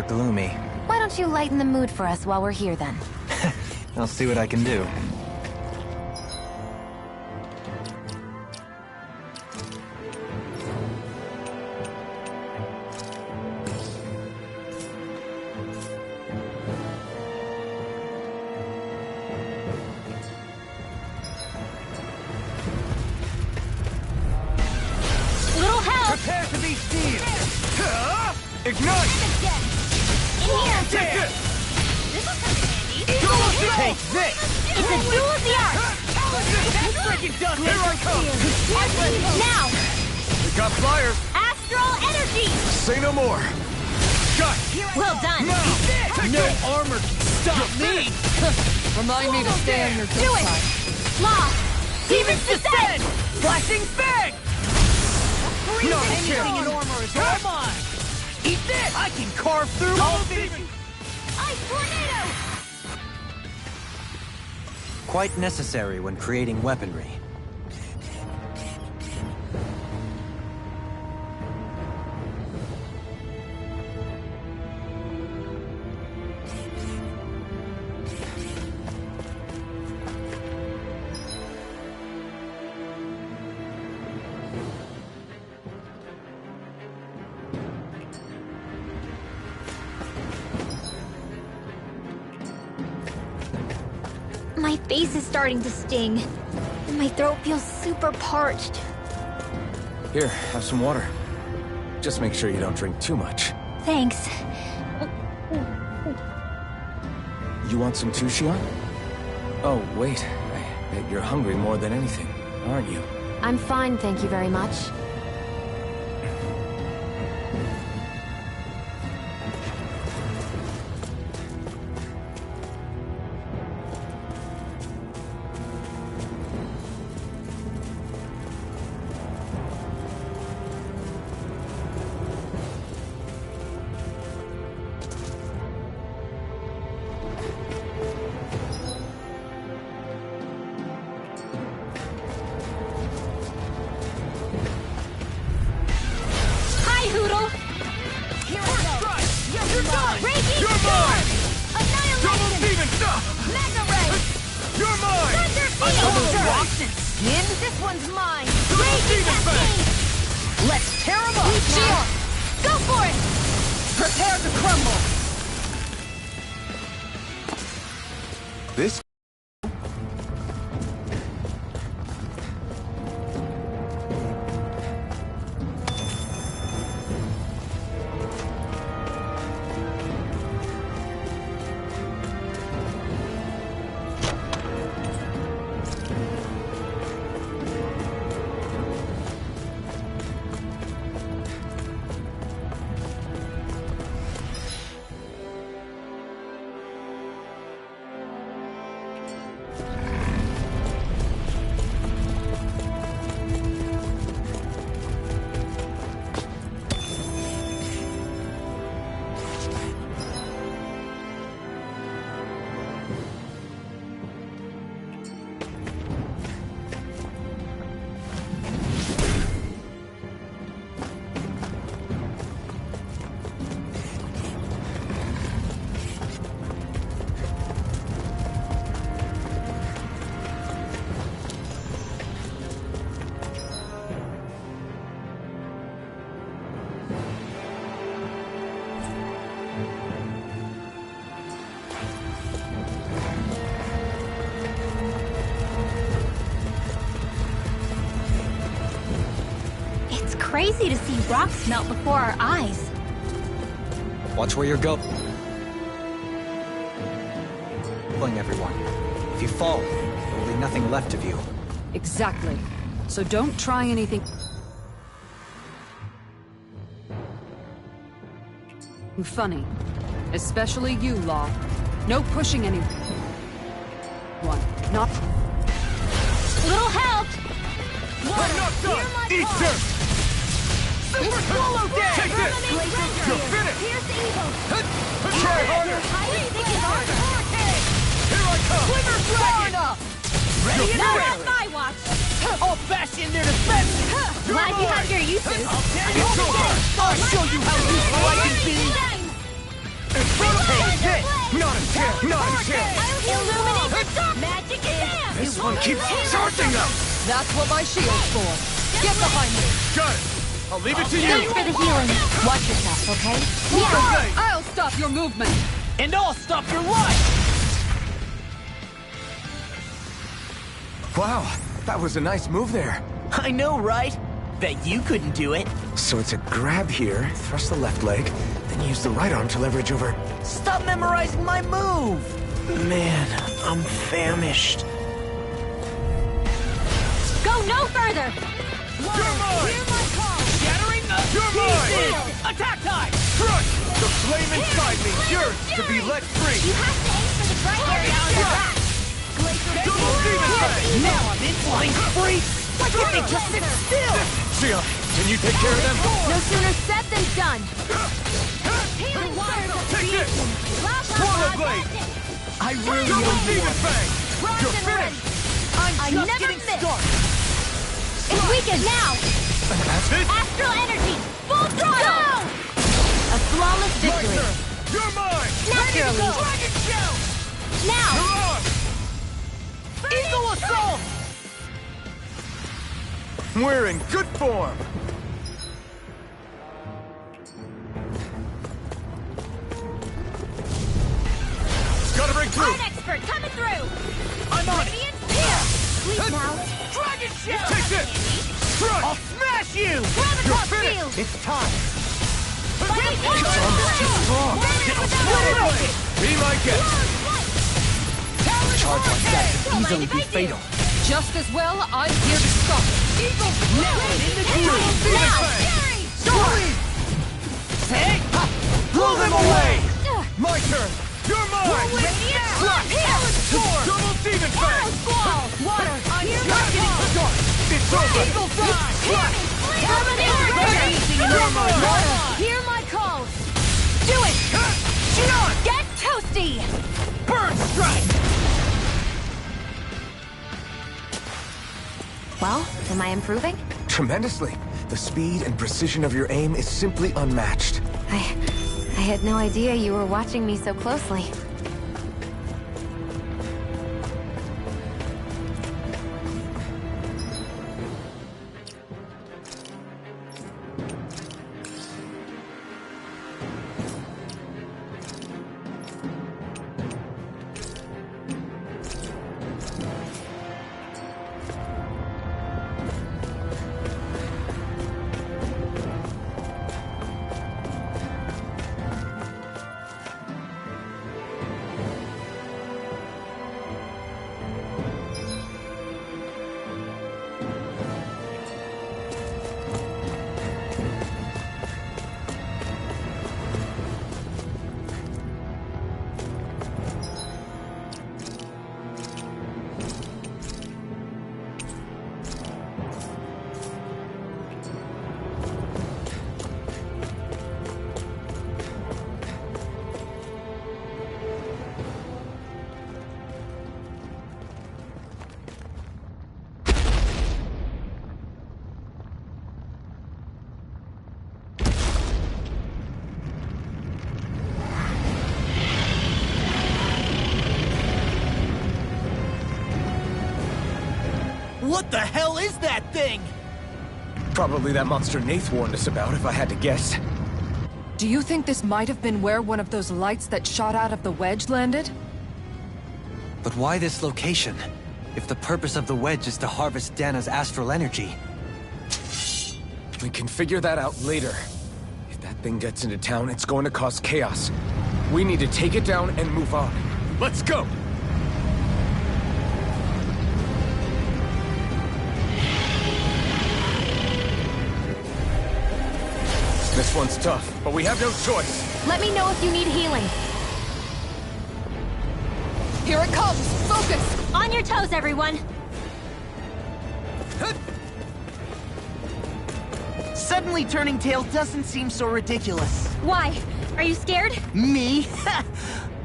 Gloomy. Why don't you lighten the mood for us while we're here, then? I'll see what I can do. Little help! Prepare to be sealed! Ignite! Take this! This will come in handy. Take this! It's a duel of the arts! That's freaking done! Here I come! Now! We got flyers! Astral energy! Say no more! Shut! Well done! No armor can stop me! Remind me to stay on your good Do it! side. Law! Demon's Descent! Flashing fang! No Anything in armor is all mine! Eat this! I can carve through all demons! Ice tornado! Quite necessary when creating weaponry. My face is starting to sting, and my throat feels super parched. Here, have some water. Just make sure you don't drink too much. Thanks. You want some too, Xion? Oh, wait. I bet you're hungry more than anything, aren't you? I'm fine, thank you very much. This one's mine! Raging Cascade! Let's tear them up! Xion! Go for it! Prepare to crumble! This? crazy to see rocks melt before our eyes. Watch where you're going. Everyone. If you fall, there will be nothing left of you. Exactly. So don't try anything funny. Especially you, Law. No pushing anyone. Not... Little help! I'm not done! Eat dirt! Super Swallow Day! Take this! You're finished! Here's evil! Try harder! Here I come! Quiver Dragon! Ready and Not ready! on my watch! I'll bash in their defense! Glad you have your uses. It's over! I'll show you how useful I can be! Take this! Not a chance! Not a chance! Illuminate the dark! Magic is This one keeps charging us! That's what my shield's for. Get behind me. Got it! I'll leave it to Thanks you! for the healing. Watch yourself, okay? Okay. I'll stop your movement. And I'll stop your life! Wow, that was a nice move there. I know, right? Bet you couldn't do it. So it's a grab here, thrust the left leg, then use the right arm to leverage over... Stop memorizing my move! Man, I'm famished. Go no further! You're mine! Hear my call! Shattering the pieces! Attack time! Crush! The flame inside me yearns to be let free! You have to aim for the bright area on your back! Double Demon Ray! Now I'm in flying free! Why can't they just sit still? Xion, can you take care of them? No sooner said than done! Healing waters of Take this! creation! Swallow Blade! I really Double don't Demon want Fang! You're and ready! finished! I'm I just never getting miss. started! It's weakened now! This? Astral energy! Full throttle! Go! A flawless My victory! turn! You're mine! Naturally! Dragon Shell! Now! You're on! Eagle Assault! We're in good form. Gotta break through! Art expert coming through! I'm on it! Radiant here! Sleep now! Dragon Shell! Take this! Crush! I'll smash you! Gravitas finished! field! It's time! Strong. Be my guest! Charge like that could easily be fatal. Just as well, I'm here to stop it. Eagle! Now I'm in the groove! Hey! Blow them away! My turn! You're mine! Double Demon Fang! Water! I'm just getting started! It's over! Eagle Fly! You're mine! Hear my calls! Do it! Xion! Get toasty! Burn Strike! Well, am I improving? Tremendously. The speed and precision of your aim is simply unmatched. I had no idea you were watching me so closely. What the hell is that thing? Probably that monster Nath warned us about, if I had to guess. Do you think this might have been where one of those lights that shot out of the wedge landed? But why this location? If the purpose of the wedge is to harvest Dana's astral energy. We can figure that out later. If that thing gets into town, it's going to cause chaos. We need to take it down and move on. Let's go! This one's tough, but we have no choice. Let me know if you need healing. Here it comes! Focus! On your toes, everyone! Suddenly turning tail doesn't seem so ridiculous. Why? Are you scared? Me?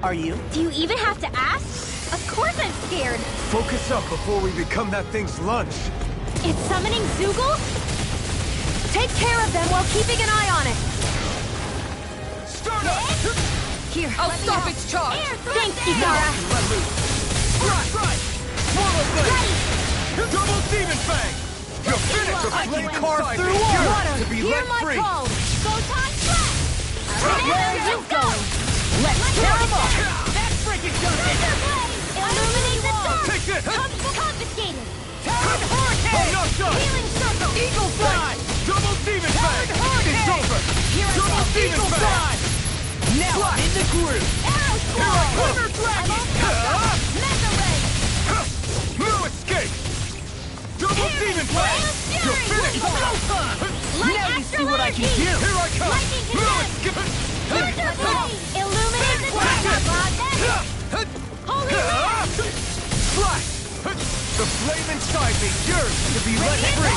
Are you? Do you even have to ask? Of course I'm scared! Focus up before we become that thing's lunch. It's summoning Zoogle? Take care of them while keeping an eye on it! Start up! Here, I'll stop its charge! Thanks, Kisara! Let loose! Strike! Swallow blade! Double demon fang! You're finished! I can carve through water water. to be Hear let my free! call! Go time flash! Where are you going? Let's tear him up! That freaking does it! Illuminate the dark! Take this! Confiscated! Talon Hurricane! I'm not done! Healing circle! Eagle Fly! Double demon fang! Hurricane! It's over! Here I Double come! demon Eagle fang! Fly! Now I'm in the groove! Arrow Here I come! River Dragon! Mega Ray! No escape! Double demon fang! You're finished! Light Now you see what I can energy! do! Here I come! Lightning No condemned! escape! Thunder Blade! Illuminate the dark! Holy Land! Flash! The flame inside me yearns to be let free!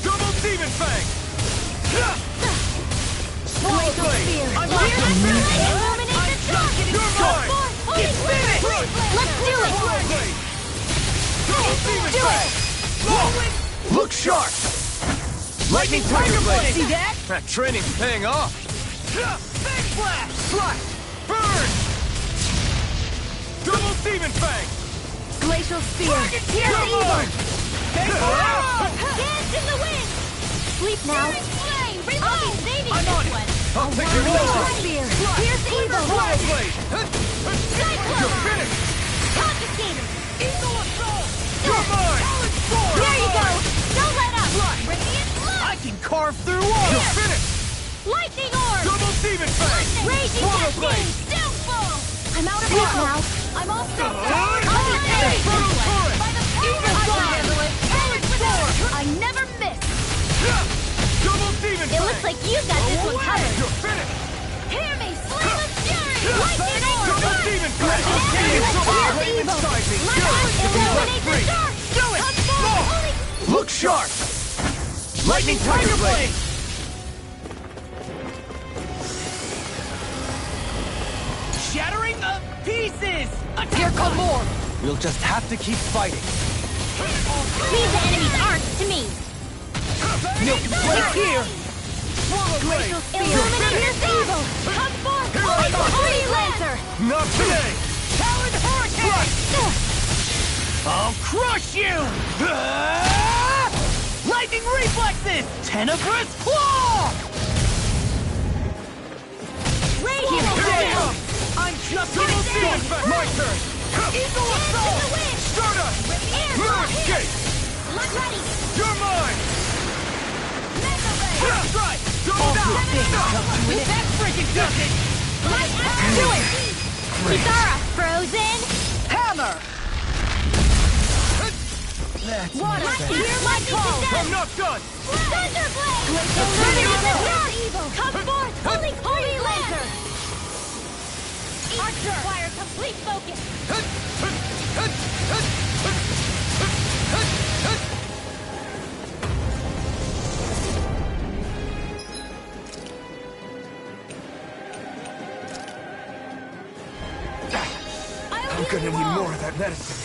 Double demon fang! Swallow blade! I'm Illuminate the dark! You're mine! Holy finished! Let's do it! Swallow blade! Double demon fang! Look sharp! Lightning tiger blade! See that? That training's paying off! Big Flash! Slash! Burn! Double demon fang! Glacial Spear! Here's You're the evil! mine! Dance in the wind! Sleep now! I'll be saving I'm on this it. one! I'll take your Glacial over! Spear! Here's the evil! Swallow blade! Cyclone! You're finished! Confiscated! Eagle Assault! You're mine! There you go! Don't let up! Radiant I Blood! can carve through water! You're finished! Lightning Orb! Double demon fang! Raging Swallow Cascade! blade! Downfall! I'm out of luck now. I'm all set. Frodo turret! Evil Fly! I never miss! Double demon It looks like you got this one covered. You're finished! Hear me! Flame of Fury! Lightning Orb! Double demon fang! Here's It's the flame evil! inside me Let yearns us to be let illuminate the free! dark! Do it! Come forth! Holy... Look sharp! Lightning tiger blade! Shattering of pieces! Here come more! We'll just have to keep fighting. Leave the enemy's arcs to me! Milk Blade here! Illuminate this evil! Come forth! Holy Lancer! Not today! Talon Hurricane! I'll crush you! Lightning reflexes! Tenebrous Claw! Radiant Damn! Blade! I'm just Double getting demon started! fang! My turn! Eagle Dance in Assault! the wind! Stardust! No escape! Ready! You're mine! Mega Ray! That's right! Double All down! good things come to an end. That freaking does it! Light do it! Kisara, frozen! Hammer! That's Water! Hear my call! I'm not done! Thunder Blade! Illuminate the dark! Come forth! Holy Lancer! Archer! Require complete focus! I'm gonna need more of that medicine.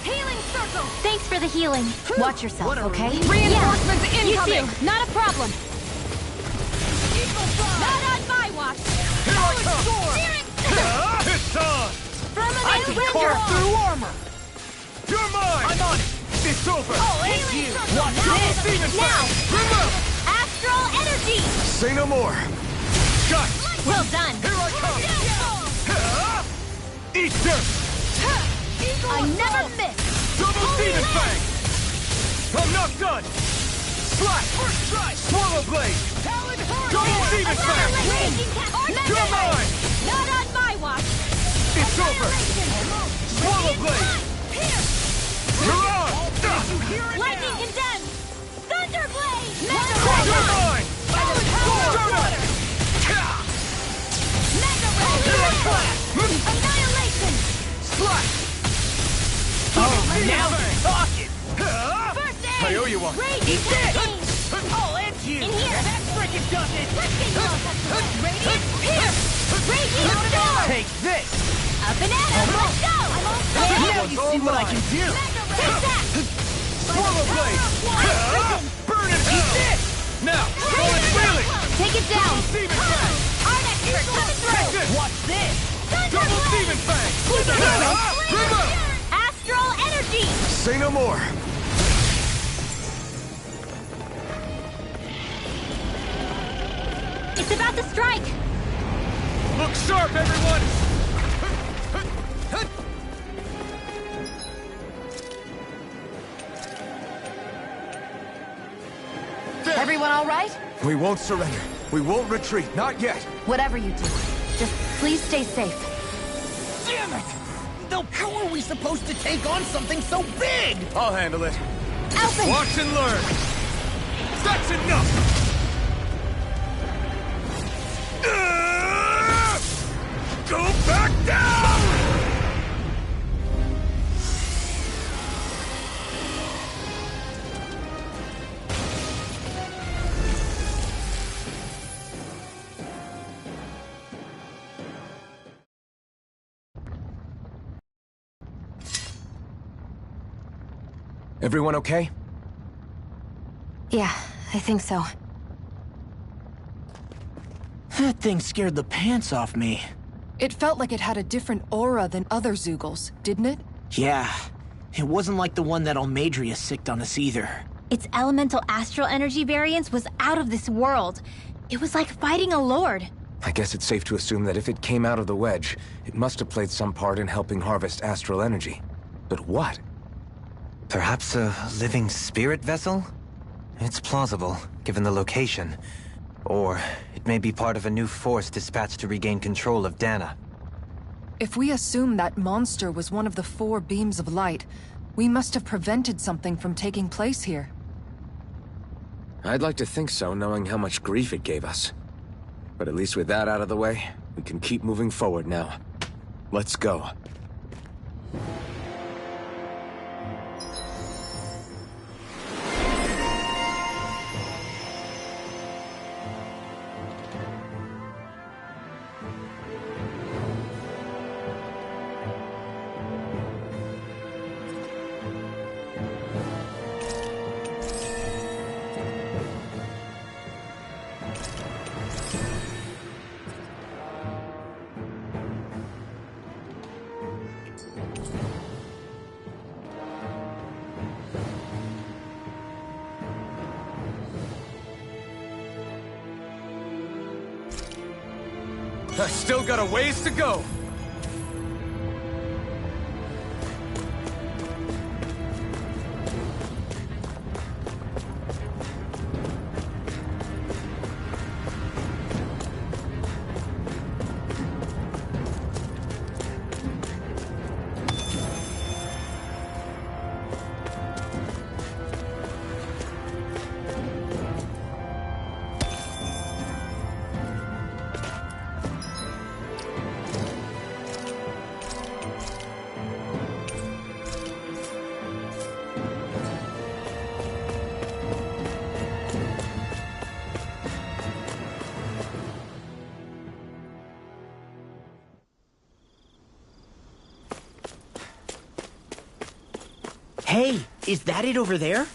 Healing circle! Thanks for the healing. Watch yourself, okay? Reinforcements You incoming! too. Not a problem. Not on my watch. Here I come! Searing It's on! from an I can carve through armor! You're mine! I'm on it! It's over! Thank you! Watch Double this! demon Now! fang! Remove! Astral energy! Say no more! Shut! Well done. Here I come! Eat dirt! I never miss. Double demon fang! I'm not done! Slash! First strike! Swallow blade! Talon Hurricane! Double demon smash! You're mine! Not on my watch! It's over! Swallow blade! You're on! Lightning condemned! Thunder blade! Mega You're ray! mine! Talon Donut! Mega ray! Annihilation! Slash! Oh, now we're talking! First aid! I owe you one. Raging Hurricane! I'll end you! In here! That frickin' does it! Let's get you all Radiant Pierce! Raging Storm! Take this! Up and at 'em! Let's go! I'm all set! Now you see what I can do! Mega ray! Take that! Swallow blade! Burn it! Eat this! Now! Roll it freely! Take it down! Demon fang! Art expert coming Take through! this! Watch this! Double demon fang! Remember! Astral energy! Say no more. It's about to strike! Look sharp, everyone! Everyone all right? We won't surrender. We won't retreat. Not yet. Whatever you do, just please stay safe. Damn it! Though how are we supposed to take on something so big? I'll handle it. Alphen! Watch and learn! That's enough! Go back down! Everyone okay? Yeah, I think so. That thing scared the pants off me. It felt like it had a different aura than other Zeugles, didn't it? Yeah, it wasn't like the one that Almadria sicked on us either. Its elemental astral energy variance was out of this world. It was like fighting a lord. I guess it's safe to assume that if it came out of the wedge, it must have played some part in helping harvest astral energy. But what? Perhaps a living spirit vessel? It's plausible, given the location. Or it may be part of a new force dispatched to regain control of Dana. If we assume that monster was one of the 4 beams of light, we must have prevented something from taking place here. I'd like to think so, knowing how much grief it gave us. But at least with that out of the way, we can keep moving forward now. Let's go. I still got a ways to go. Hey, is that it over there?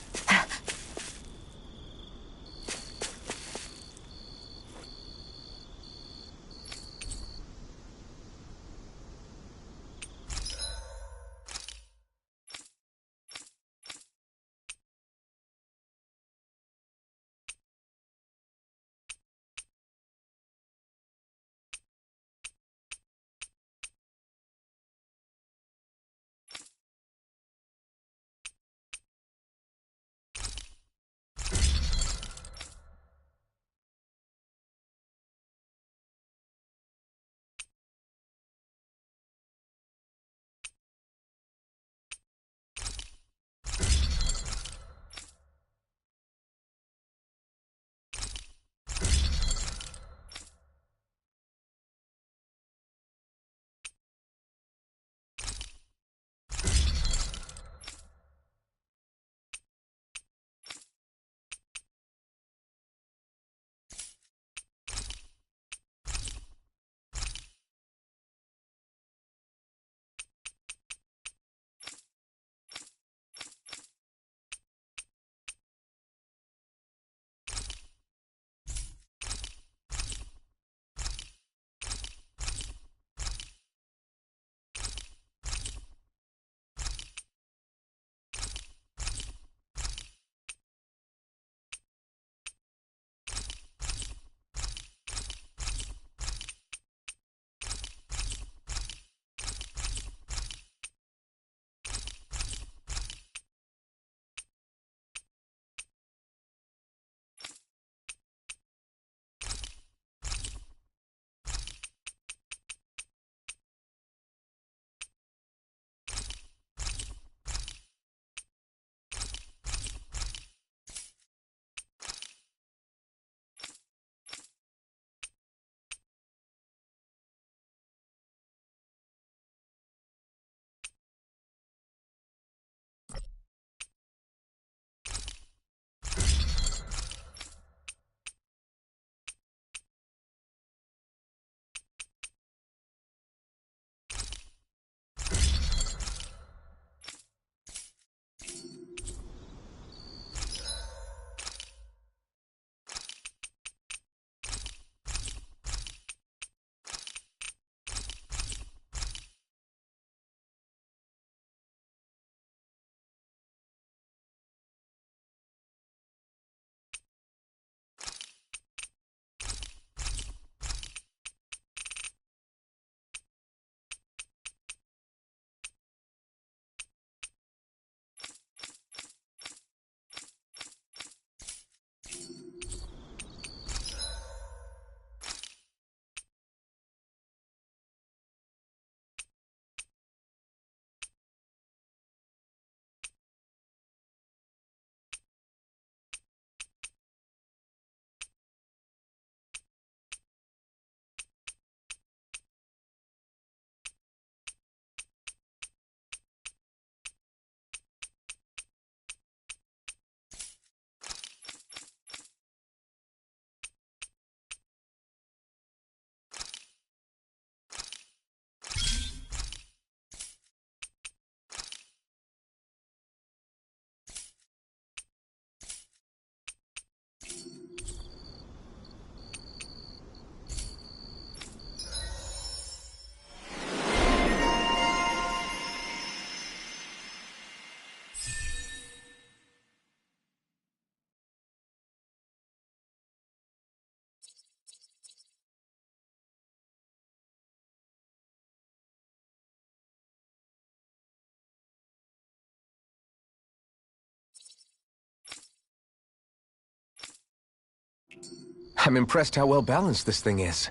I'm impressed how well balanced this thing is.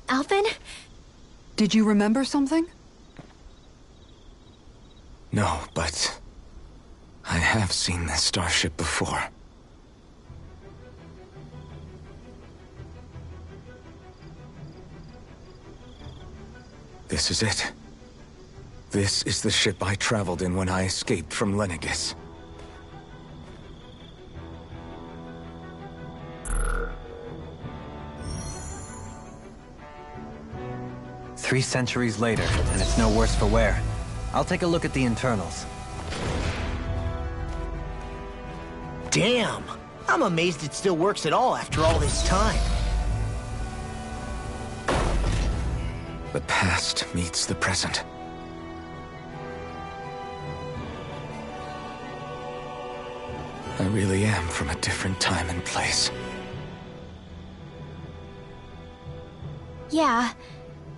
Alphen? Did you remember something? No, but I have seen this starship before. This is it. This is the ship I traveled in when I escaped from Lenegis. Three centuries later, and it's no worse for wear. I'll take a look at the internals. Damn! I'm amazed it still works at all after all this time. The past meets the present. I really am from a different time and place. Yeah,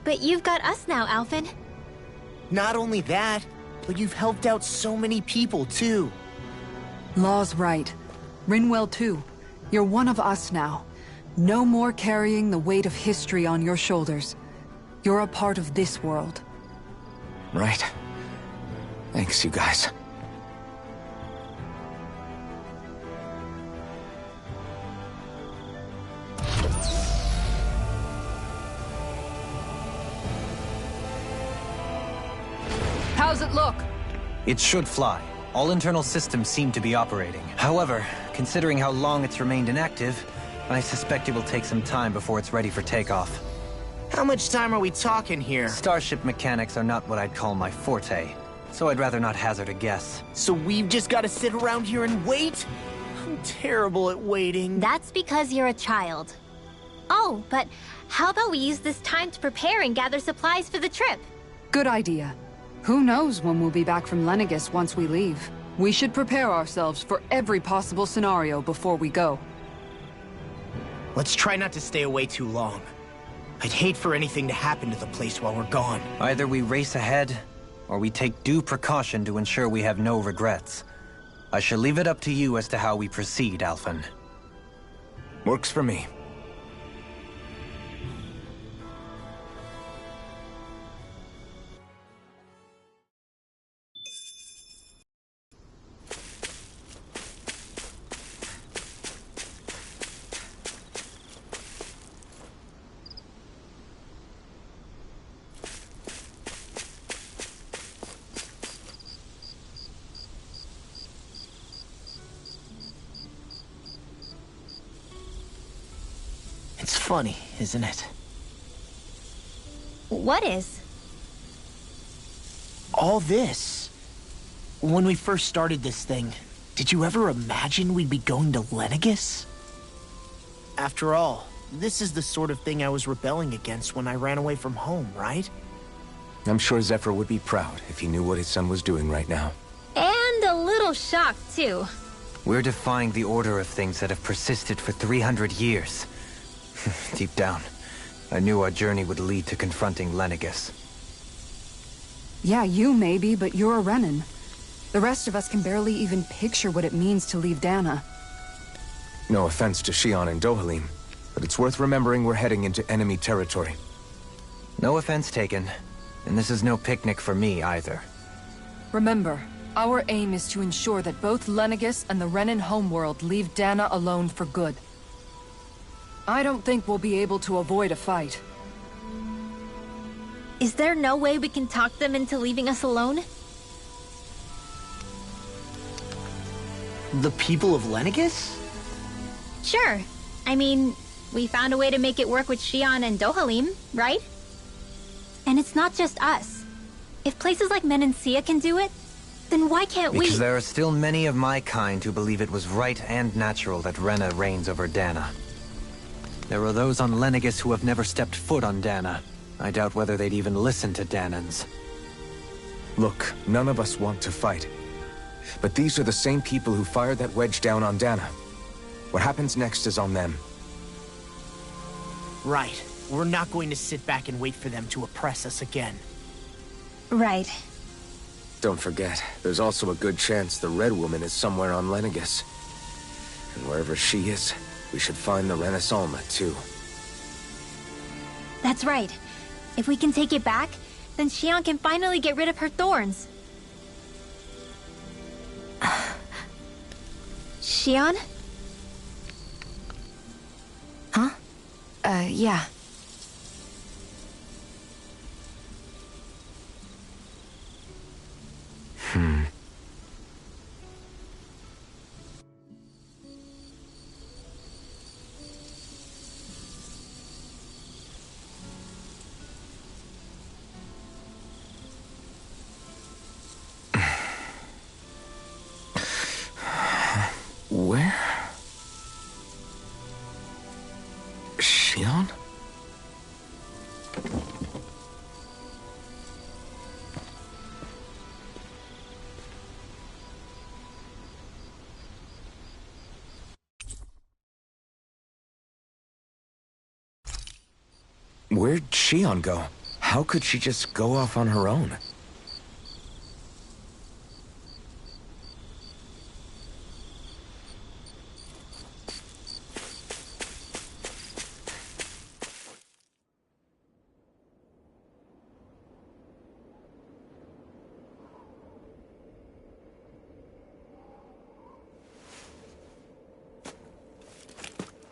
but you've got us now, Alphen. Not only that, but you've helped out so many people, too. Law's right. Rinwell too. You're one of us now. No more carrying the weight of history on your shoulders. You're a part of this world. Right. Thanks, you guys. How's it look? It should fly. All internal systems seem to be operating. However, considering how long it's remained inactive, I suspect it will take some time before it's ready for takeoff. How much time are we talking here? Starship mechanics are not what I'd call my forte, so I'd rather not hazard a guess. So we've just got to sit around here and wait? I'm terrible at waiting. That's because you're a child. Oh, but how about we use this time to prepare and gather supplies for the trip? Good idea. Who knows when we'll be back from Lenegis once we leave? We should prepare ourselves for every possible scenario before we go. Let's try not to stay away too long. I'd hate for anything to happen to the place while we're gone. Either we race ahead, or we take due precaution to ensure we have no regrets. I shall leave it up to you as to how we proceed, Alphen. Works for me. It's funny, isn't it? What is? All this. When we first started this thing, did you ever imagine we'd be going to Lenegis? After all, this is the sort of thing I was rebelling against when I ran away from home, right? I'm sure Zephyr would be proud if he knew what his son was doing right now. And a little shocked, too. We're defying the order of things that have persisted for 300 years. Deep down, I knew our journey would lead to confronting Lenegis. Yeah, you maybe, but you're a Renan. The rest of us can barely even picture what it means to leave Dana. No offense to Shion and Dohalim, but it's worth remembering we're heading into enemy territory. No offense taken, and this is no picnic for me either. Remember, our aim is to ensure that both Lenegis and the Renan homeworld leave Dana alone for good. I don't think we'll be able to avoid a fight. Is there no way we can talk them into leaving us alone? The people of Lenegis? Sure. I mean, we found a way to make it work with Shion and Dohalim, right? And it's not just us. If places like Menancia can do it, then why can't we? Because there are still many of my kind who believe it was right and natural that Rena reigns over Dana. There are those on Lenegis who have never stepped foot on Dana. I doubt whether they'd even listen to Danans. Look, none of us want to fight. But these are the same people who fired that wedge down on Dana. What happens next is on them. Right. We're not going to sit back and wait for them to oppress us again. Right. Don't forget, there's also a good chance the Red Woman is somewhere on Lenegis. And wherever she is, we should find the Renaissance too. That's right. If we can take it back, then Shion can finally get rid of her thorns. Shion? Huh? Yeah. Where? Shion? Where'd Shion go? How could she just go off on her own?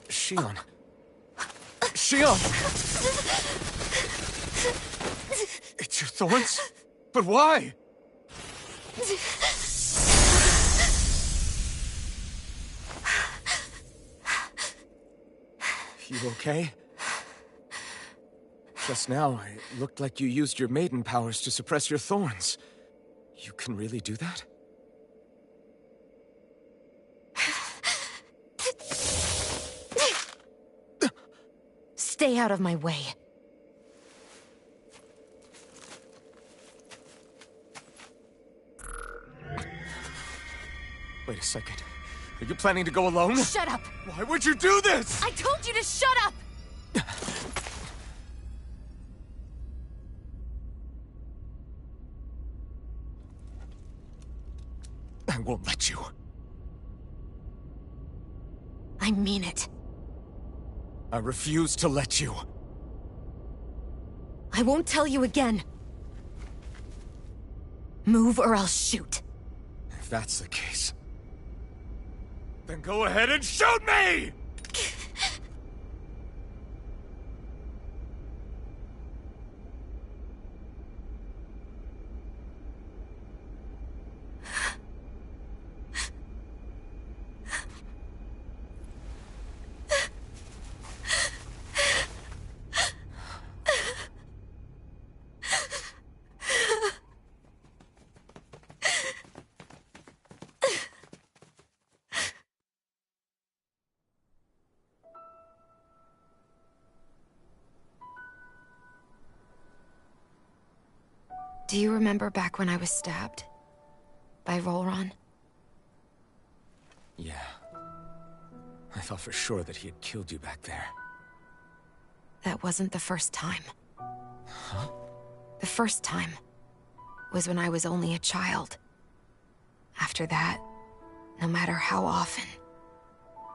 Shion. Shion! It's your thorns? But why? You okay? Just now, it looked like you used your maiden powers to suppress your thorns. You can really do that? Stay out of my way. Wait a second. Are you planning to go alone? Shut up! Why would you do this? I told you to shut up! I won't let you. I mean it. I refuse to let you. I won't tell you again. Move or I'll shoot. If that's the case, then go ahead and shoot me! Do you remember back when I was stabbed? By Rolron? Yeah. I thought for sure that he had killed you back there. that wasn't the first time. Huh? The first time was when I was only a child. After that, no matter how often,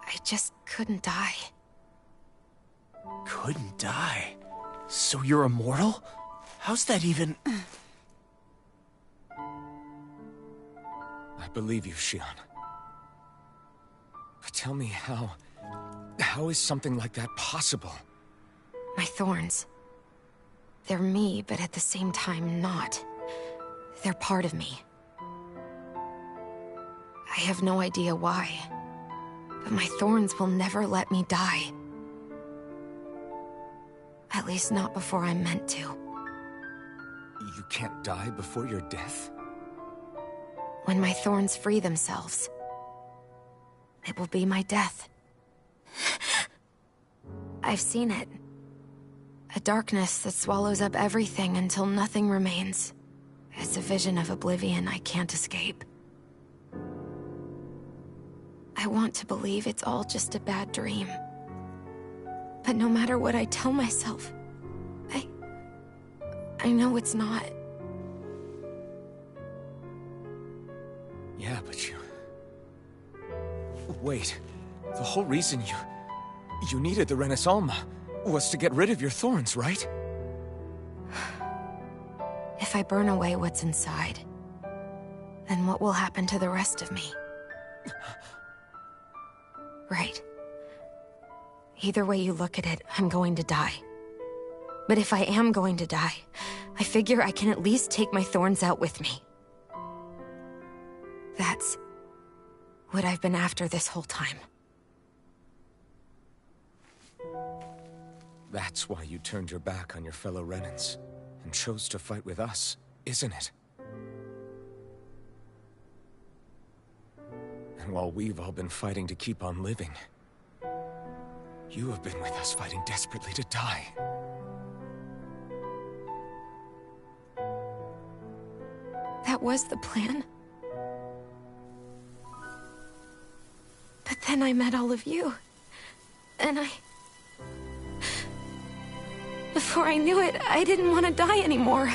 I just couldn't die. Couldn't die? So you're immortal? How's that even... I believe you, Shion. But tell me how... How is something like that possible? My thorns. They're me, but at the same time not. They're part of me. I have no idea why, but my thorns will never let me die. At least not before I'm meant to. You can't die before your death? When my thorns free themselves, it will be my death. I've seen it. A darkness that swallows up everything until nothing remains. It's a vision of oblivion I can't escape. I want to believe it's all just a bad dream. But no matter what I tell myself, I know it's not. Yeah, but you... Wait. The whole reason you needed the Renaissance was to get rid of your thorns, right? If I burn away what's inside, then what will happen to the rest of me? Right. Either way you look at it, I'm going to die. But if I am going to die, I figure I can at least take my thorns out with me. That's what I've been after this whole time. That's why you turned your back on your fellow Renans and chose to fight with us, isn't it? And while we've all been fighting to keep on living, you have been with us fighting desperately to die. That was the plan. But then I met all of you. And before I knew it, I didn't want to die anymore.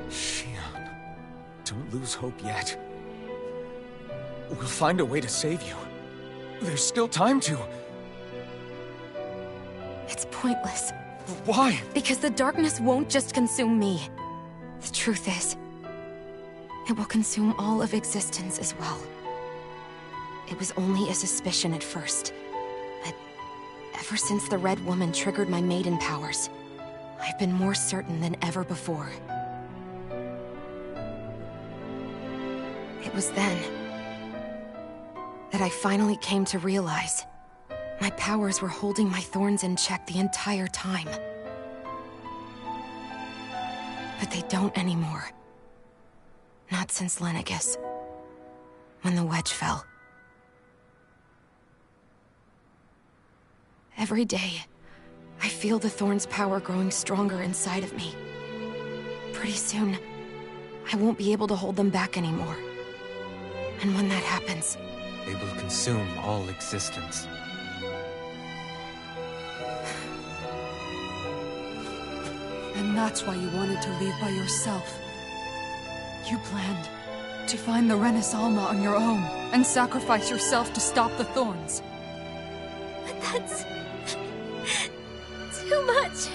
Shion, don't lose hope yet. We'll find a way to save you. There's still time to. It's pointless. Why? Because the darkness won't just consume me. The truth is, it will consume all of existence as well. It was only a suspicion at first, but ever since the Red Woman triggered my maiden powers, I've been more certain than ever before. It was then that I finally came to realize my powers were holding my thorns in check the entire time. But they don't anymore. Not since Lenegis, when the wedge fell. Every day, I feel the thorn's power growing stronger inside of me. Pretty soon, I won't be able to hold them back anymore. And when that happens... They will consume all existence. And that's why you wanted to leave by yourself. You planned to find the Renaissance on your own and sacrifice yourself to stop the thorns. But that's... too much.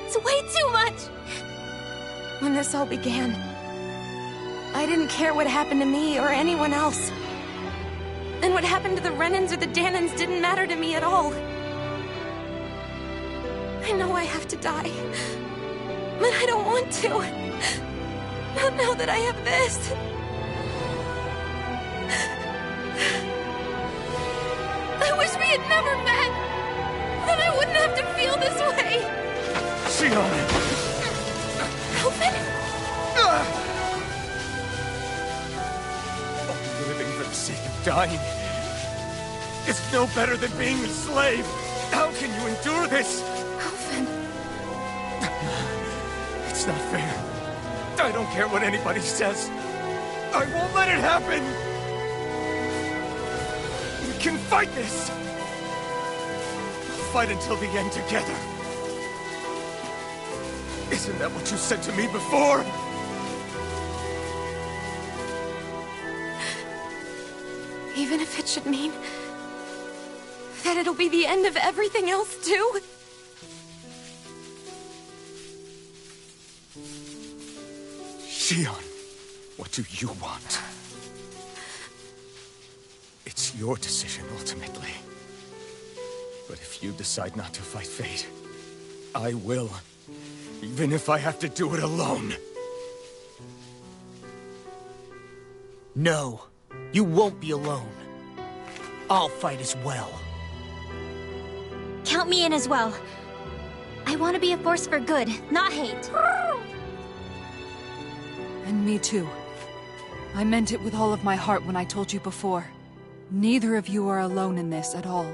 It's way too much. When this all began, I didn't care what happened to me or anyone else. And what happened to the Renans or the Dahnans didn't matter to me at all. I know I have to die, but I don't want to. Not now that I have this. I wish we had never met. Then I wouldn't have to feel this way. Shion! Alphen? Living for the sake of dying is no better than being a slave. How can you endure this? Alphen. It's not fair. I don't care what anybody says. I won't let it happen! We can fight this! We'll fight until the end together. Isn't that what you said to me before? Even if it should mean that it'll be the end of everything else, too? Shion, what do you want? It's your decision, ultimately. But if you decide not to fight fate, I will. Even if I have to do it alone. No, you won't be alone. I'll fight as well. Count me in as well. I want to be a force for good, not hate. And me too. I meant it with all of my heart when I told you before. Neither of you are alone in this at all.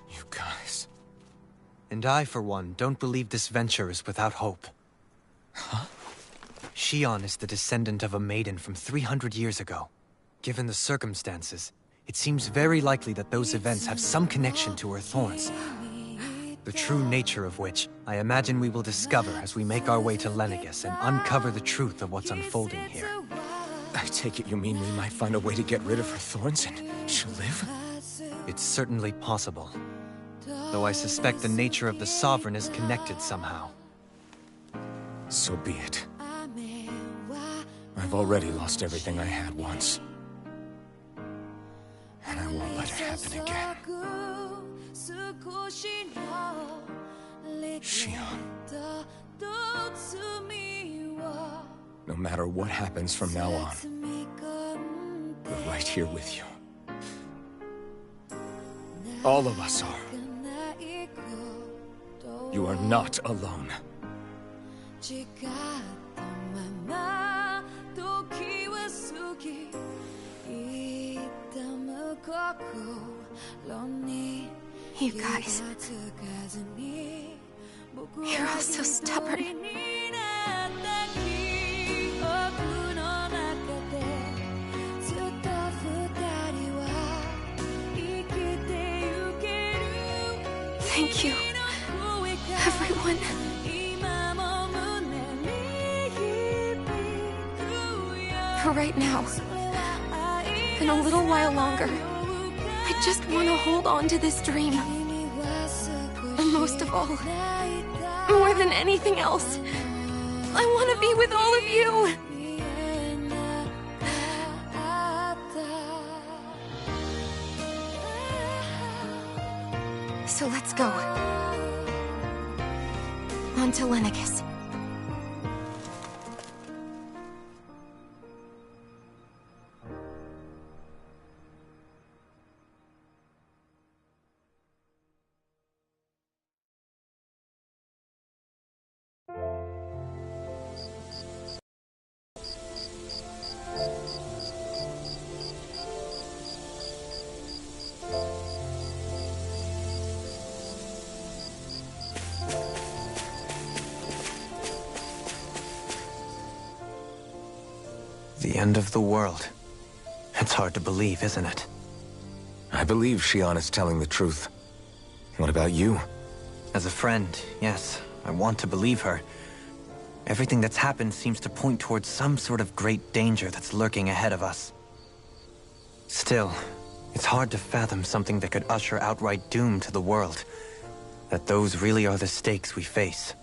You guys... And I, for one, don't believe this venture is without hope. Huh? Shion is the descendant of a maiden from 300 years ago. Given the circumstances, it seems very likely that those events have some connection to her thorns. The true nature of which, I imagine we will discover as we make our way to Lenegis and uncover the truth of what's unfolding here. I take it you mean we might find a way to get rid of her thorns and she'll live? It's certainly possible. Though I suspect the nature of the Sovereign is connected somehow. So be it. I've already lost everything I had once. And I won't let it happen again. Shion. No matter what happens from now on, we're right here with you. All of us are. You are not alone. You guys... You're all so stubborn. Thank you, everyone. For right now, and a little while longer, I just want to hold on to this dream. And most of all, more than anything else, I want to be with all of you. So let's go. On to Lenegis. The end of the world. It's hard to believe, isn't it? I believe Shion is telling the truth. What about you? As a friend, yes, I want to believe her. Everything that's happened seems to point towards some sort of great danger that's lurking ahead of us. Still, it's hard to fathom something that could usher outright doom to the world. That those really are the stakes we face.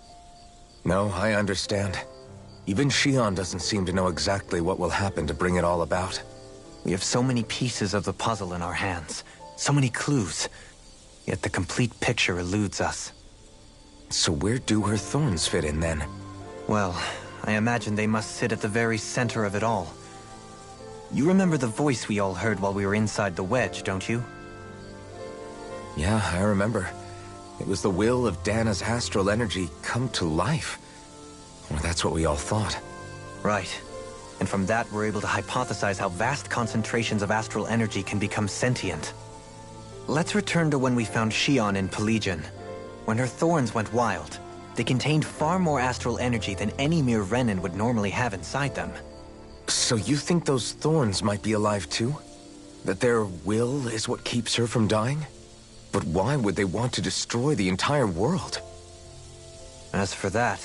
No, I understand. Even Shion doesn't seem to know exactly what will happen to bring it all about. We have so many pieces of the puzzle in our hands, so many clues, yet the complete picture eludes us. So where do her thorns fit in then? Well, I imagine they must sit at the very center of it all. You remember the voice we all heard while we were inside the wedge, don't you? Yeah, I remember. It was the will of Dana's astral energy come to life. Or that's what we all thought. Right. And from that, we're able to hypothesize how vast concentrations of astral energy can become sentient. Let's return to when we found Shion in Pelegion. When her thorns went wild, they contained far more astral energy than any mere Renin would normally have inside them. So you think those thorns might be alive too? That their will is what keeps her from dying? But why would they want to destroy the entire world? As for that,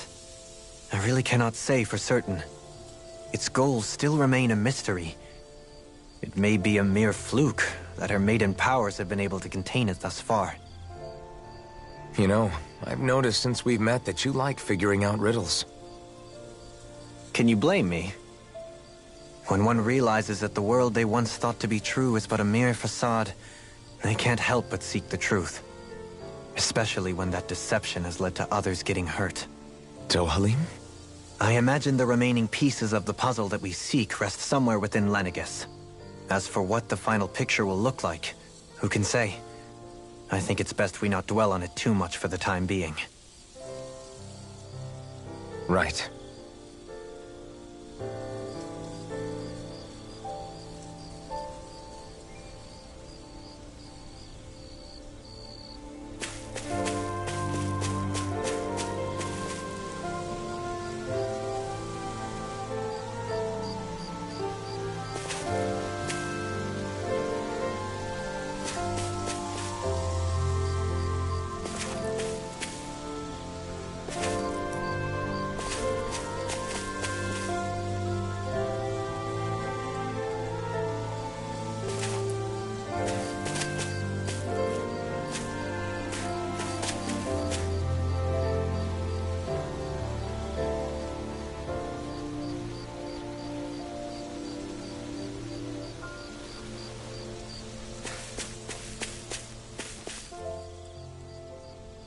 I really cannot say for certain. Its goals still remain a mystery. It may be a mere fluke that her maiden powers have been able to contain it thus far. You know, I've noticed since we've met that you like figuring out riddles. Can you blame me? When one realizes that the world they once thought to be true is but a mere facade, they can't help but seek the truth. Especially when that deception has led to others getting hurt. Dohalim? I imagine the remaining pieces of the puzzle that we seek rest somewhere within Lenegis. As for what the final picture will look like, who can say? I think it's best we not dwell on it too much for the time being. Right.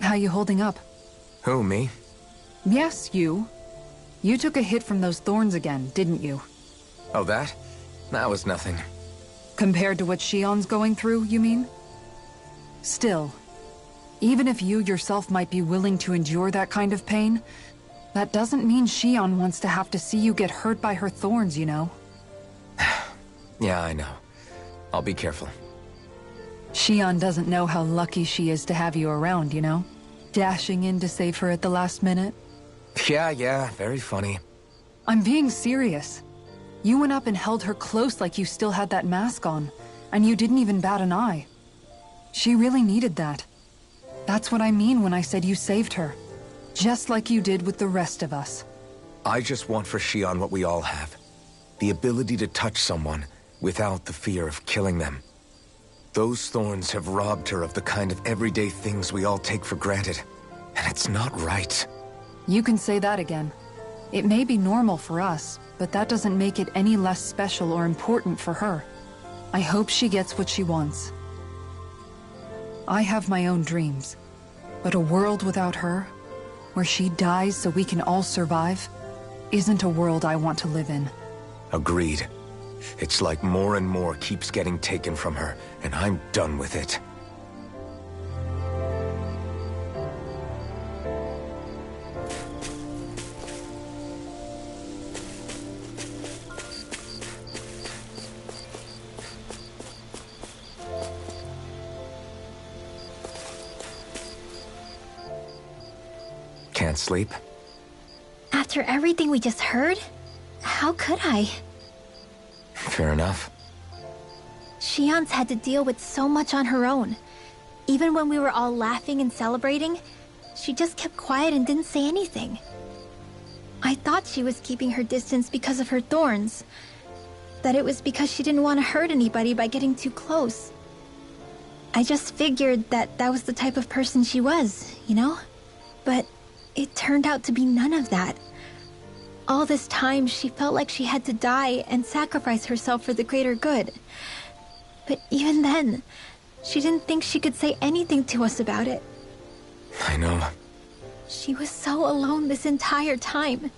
How you holding up? Who, me? Yes, you. You took a hit from those thorns again, didn't you? Oh, that? That was nothing. Compared to what Shion's going through, you mean? Still, even if you yourself might be willing to endure that kind of pain, that doesn't mean Shion wants to have to see you get hurt by her thorns, you know? Yeah, I know. I'll be careful. Shion doesn't know how lucky she is to have you around, you know? Dashing in to save her at the last minute. Yeah, very funny. I'm being serious. You went up and held her close like you still had that mask on, and you didn't even bat an eye. She really needed that. That's what I mean when I said you saved her. Just like you did with the rest of us. I just want for Shion what we all have. The ability to touch someone without the fear of killing them. Those thorns have robbed her of the kind of everyday things we all take for granted. And it's not right. You can say that again. It may be normal for us, but that doesn't make it any less special or important for her. I hope she gets what she wants. I have my own dreams, but a world without her, where she dies so we can all survive, isn't a world I want to live in. Agreed. It's like more and more keeps getting taken from her, and I'm done with it. Can't sleep? After everything we just heard, how could I? Fair enough. Shion's had to deal with so much on her own. Even when we were all laughing and celebrating, she just kept quiet and didn't say anything. I thought she was keeping her distance because of her thorns. That it was because she didn't want to hurt anybody by getting too close. I just figured that that was the type of person she was, you know? But it turned out to be none of that. All this time, she felt like she had to die and sacrifice herself for the greater good. But even then, she didn't think she could say anything to us about it. I know. She was so alone this entire time.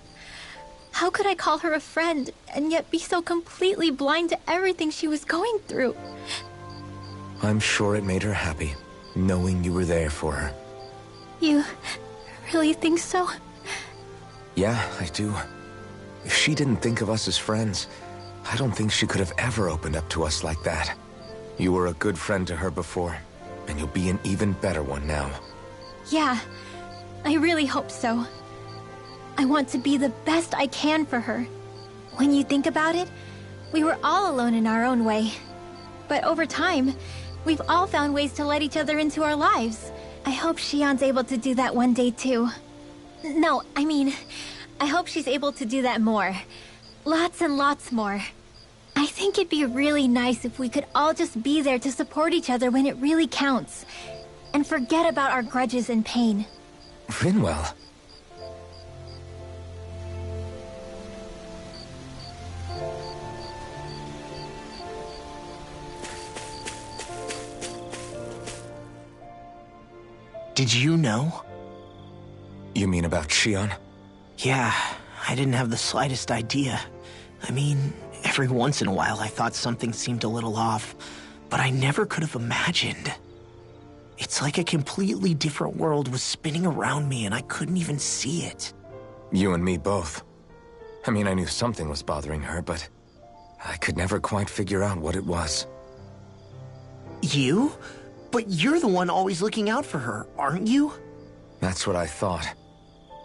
How could I call her a friend and yet be so completely blind to everything she was going through? I'm sure it made her happy, knowing you were there for her. You really think so? Yeah, I do. If she didn't think of us as friends, I don't think she could have ever opened up to us like that. You were a good friend to her before, and you'll be an even better one now. Yeah, I really hope so. I want to be the best I can for her. When you think about it, we were all alone in our own way. But over time, we've all found ways to let each other into our lives. I hope Shion's able to do that one day too. No, I mean, I hope she's able to do that more. Lots and lots more. I think it'd be really nice if we could all just be there to support each other when it really counts. And forget about our grudges and pain. Rinwell. Did you know? You mean about Shion? Yeah, I didn't have the slightest idea. I mean, every once in a while I thought something seemed a little off, but I never could have imagined. It's like a completely different world was spinning around me and I couldn't even see it. You and me both. I mean, I knew something was bothering her, but I could never quite figure out what it was. You? But you're the one always looking out for her, aren't you? That's what I thought.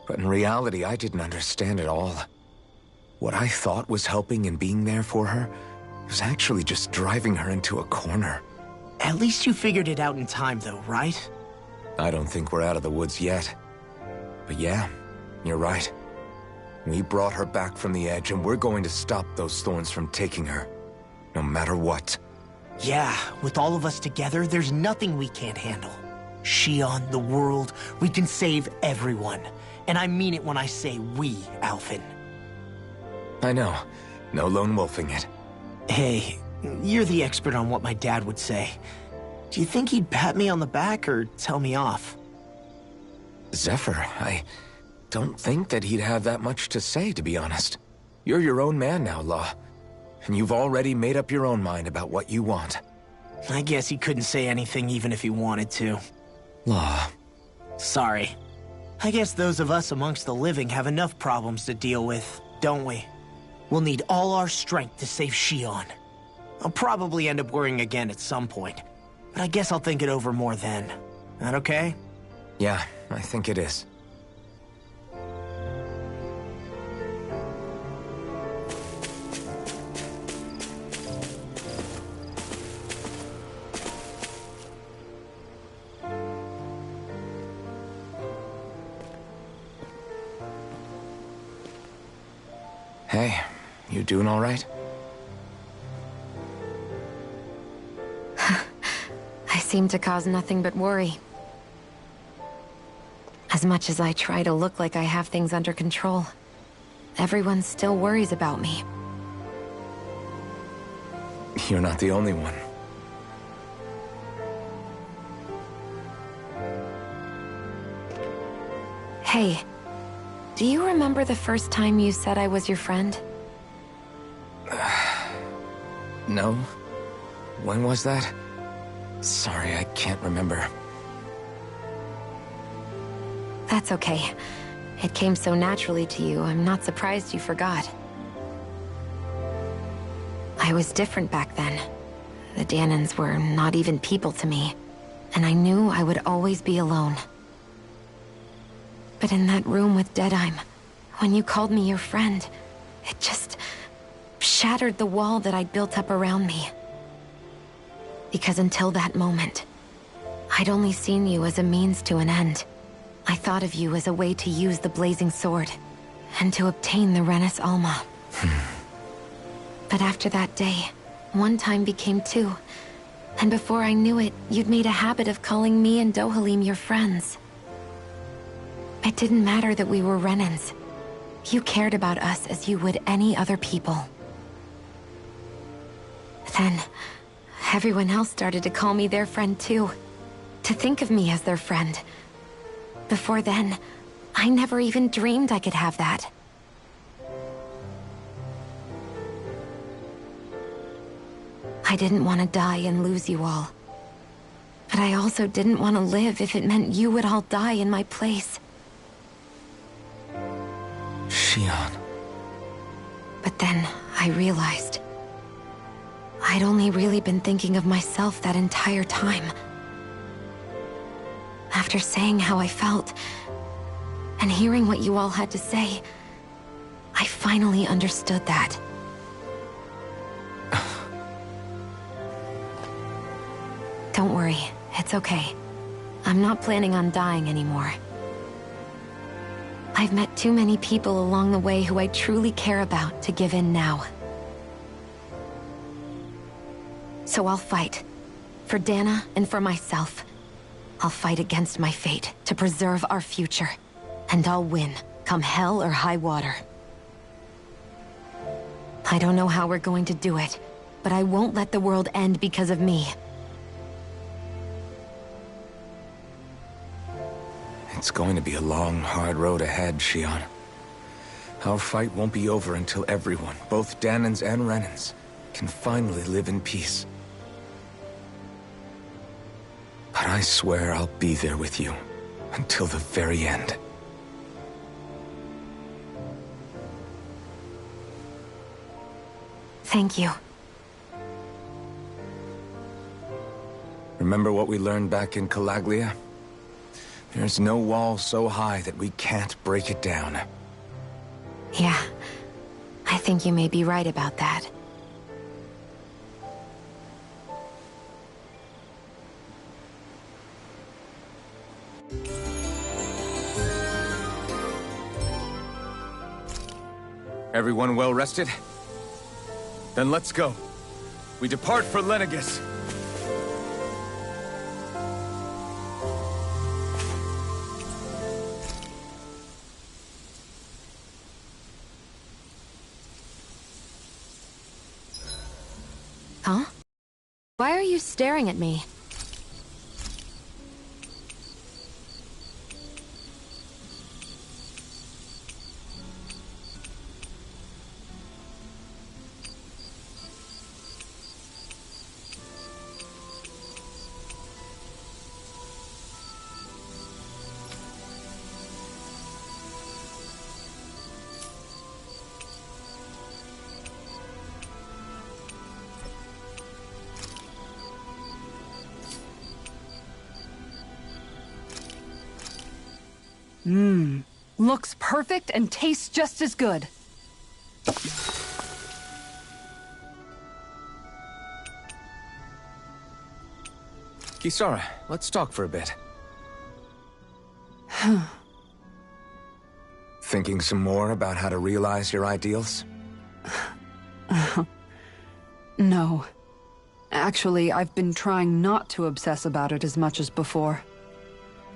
But in reality, I didn't understand it all. What I thought was helping and being there for her was actually just driving her into a corner. At least you figured it out in time, though, right? I don't think we're out of the woods yet. But yeah, you're right. We brought her back from the edge, and we're going to stop those thorns from taking her. No matter what. Yeah, with all of us together, there's nothing we can't handle. Shion, the world, we can save everyone. And I mean it when I say we, Alphen. I know. No lone wolfing it. Hey, you're the expert on what my dad would say. Do you think he'd pat me on the back or tell me off? Zephyr, I don't think that he'd have that much to say, to be honest. You're your own man now, Law. And you've already made up your own mind about what you want. I guess he couldn't say anything even if he wanted to. Law. Sorry. I guess those of us amongst the living have enough problems to deal with, don't we? We'll need all our strength to save Shion. I'll probably end up worrying again at some point, but I guess I'll think it over more then. That okay? Yeah, I think it is. Hey, you doing all right? I seem to cause nothing but worry. As much as I try to look like I have things under control, everyone still worries about me. You're not the only one. Hey, do you remember the first time you said I was your friend? No? When was that? Sorry, I can't remember. That's okay. It came so naturally to you, I'm not surprised you forgot. I was different back then. The Dahnans were not even people to me, and I knew I would always be alone. But in that room with Deadheim, when you called me your friend, it just shattered the wall that I'd built up around me. Because until that moment, I'd only seen you as a means to an end. I thought of you as a way to use the Blazing Sword, and to obtain the Renis Alma. But after that day, one time became two, and before I knew it, you'd made a habit of calling me and Dohalim your friends. It didn't matter that we were Renans. You cared about us as you would any other people. Then, everyone else started to call me their friend too. To think of me as their friend. Before then, I never even dreamed I could have that. I didn't want to die and lose you all. But I also didn't want to live if it meant you would all die in my place. Shion. But then I realized I'd only really been thinking of myself that entire time. After saying how I felt, and hearing what you all had to say, I finally understood that. Don't worry, it's okay. I'm not planning on dying anymore. I've met too many people along the way who I truly care about to give in now. So I'll fight. For Dana and for myself. I'll fight against my fate to preserve our future. And I'll win, come hell or high water. I don't know how we're going to do it, but I won't let the world end because of me. It's going to be a long, hard road ahead, Shionne. Our fight won't be over until everyone, both Dahnans and Renans, can finally live in peace. But I swear I'll be there with you, until the very end. Thank you. Remember what we learned back in Calaglia? There's no wall so high that we can't break it down. Yeah, I think you may be right about that. Everyone well rested? Then let's go. We depart for Lenegis. Huh? Why are you staring at me? Looks perfect and tastes just as good. Kisara, let's talk for a bit. Thinking some more about how to realize your ideals? No. Actually, I've been trying not to obsess about it as much as before.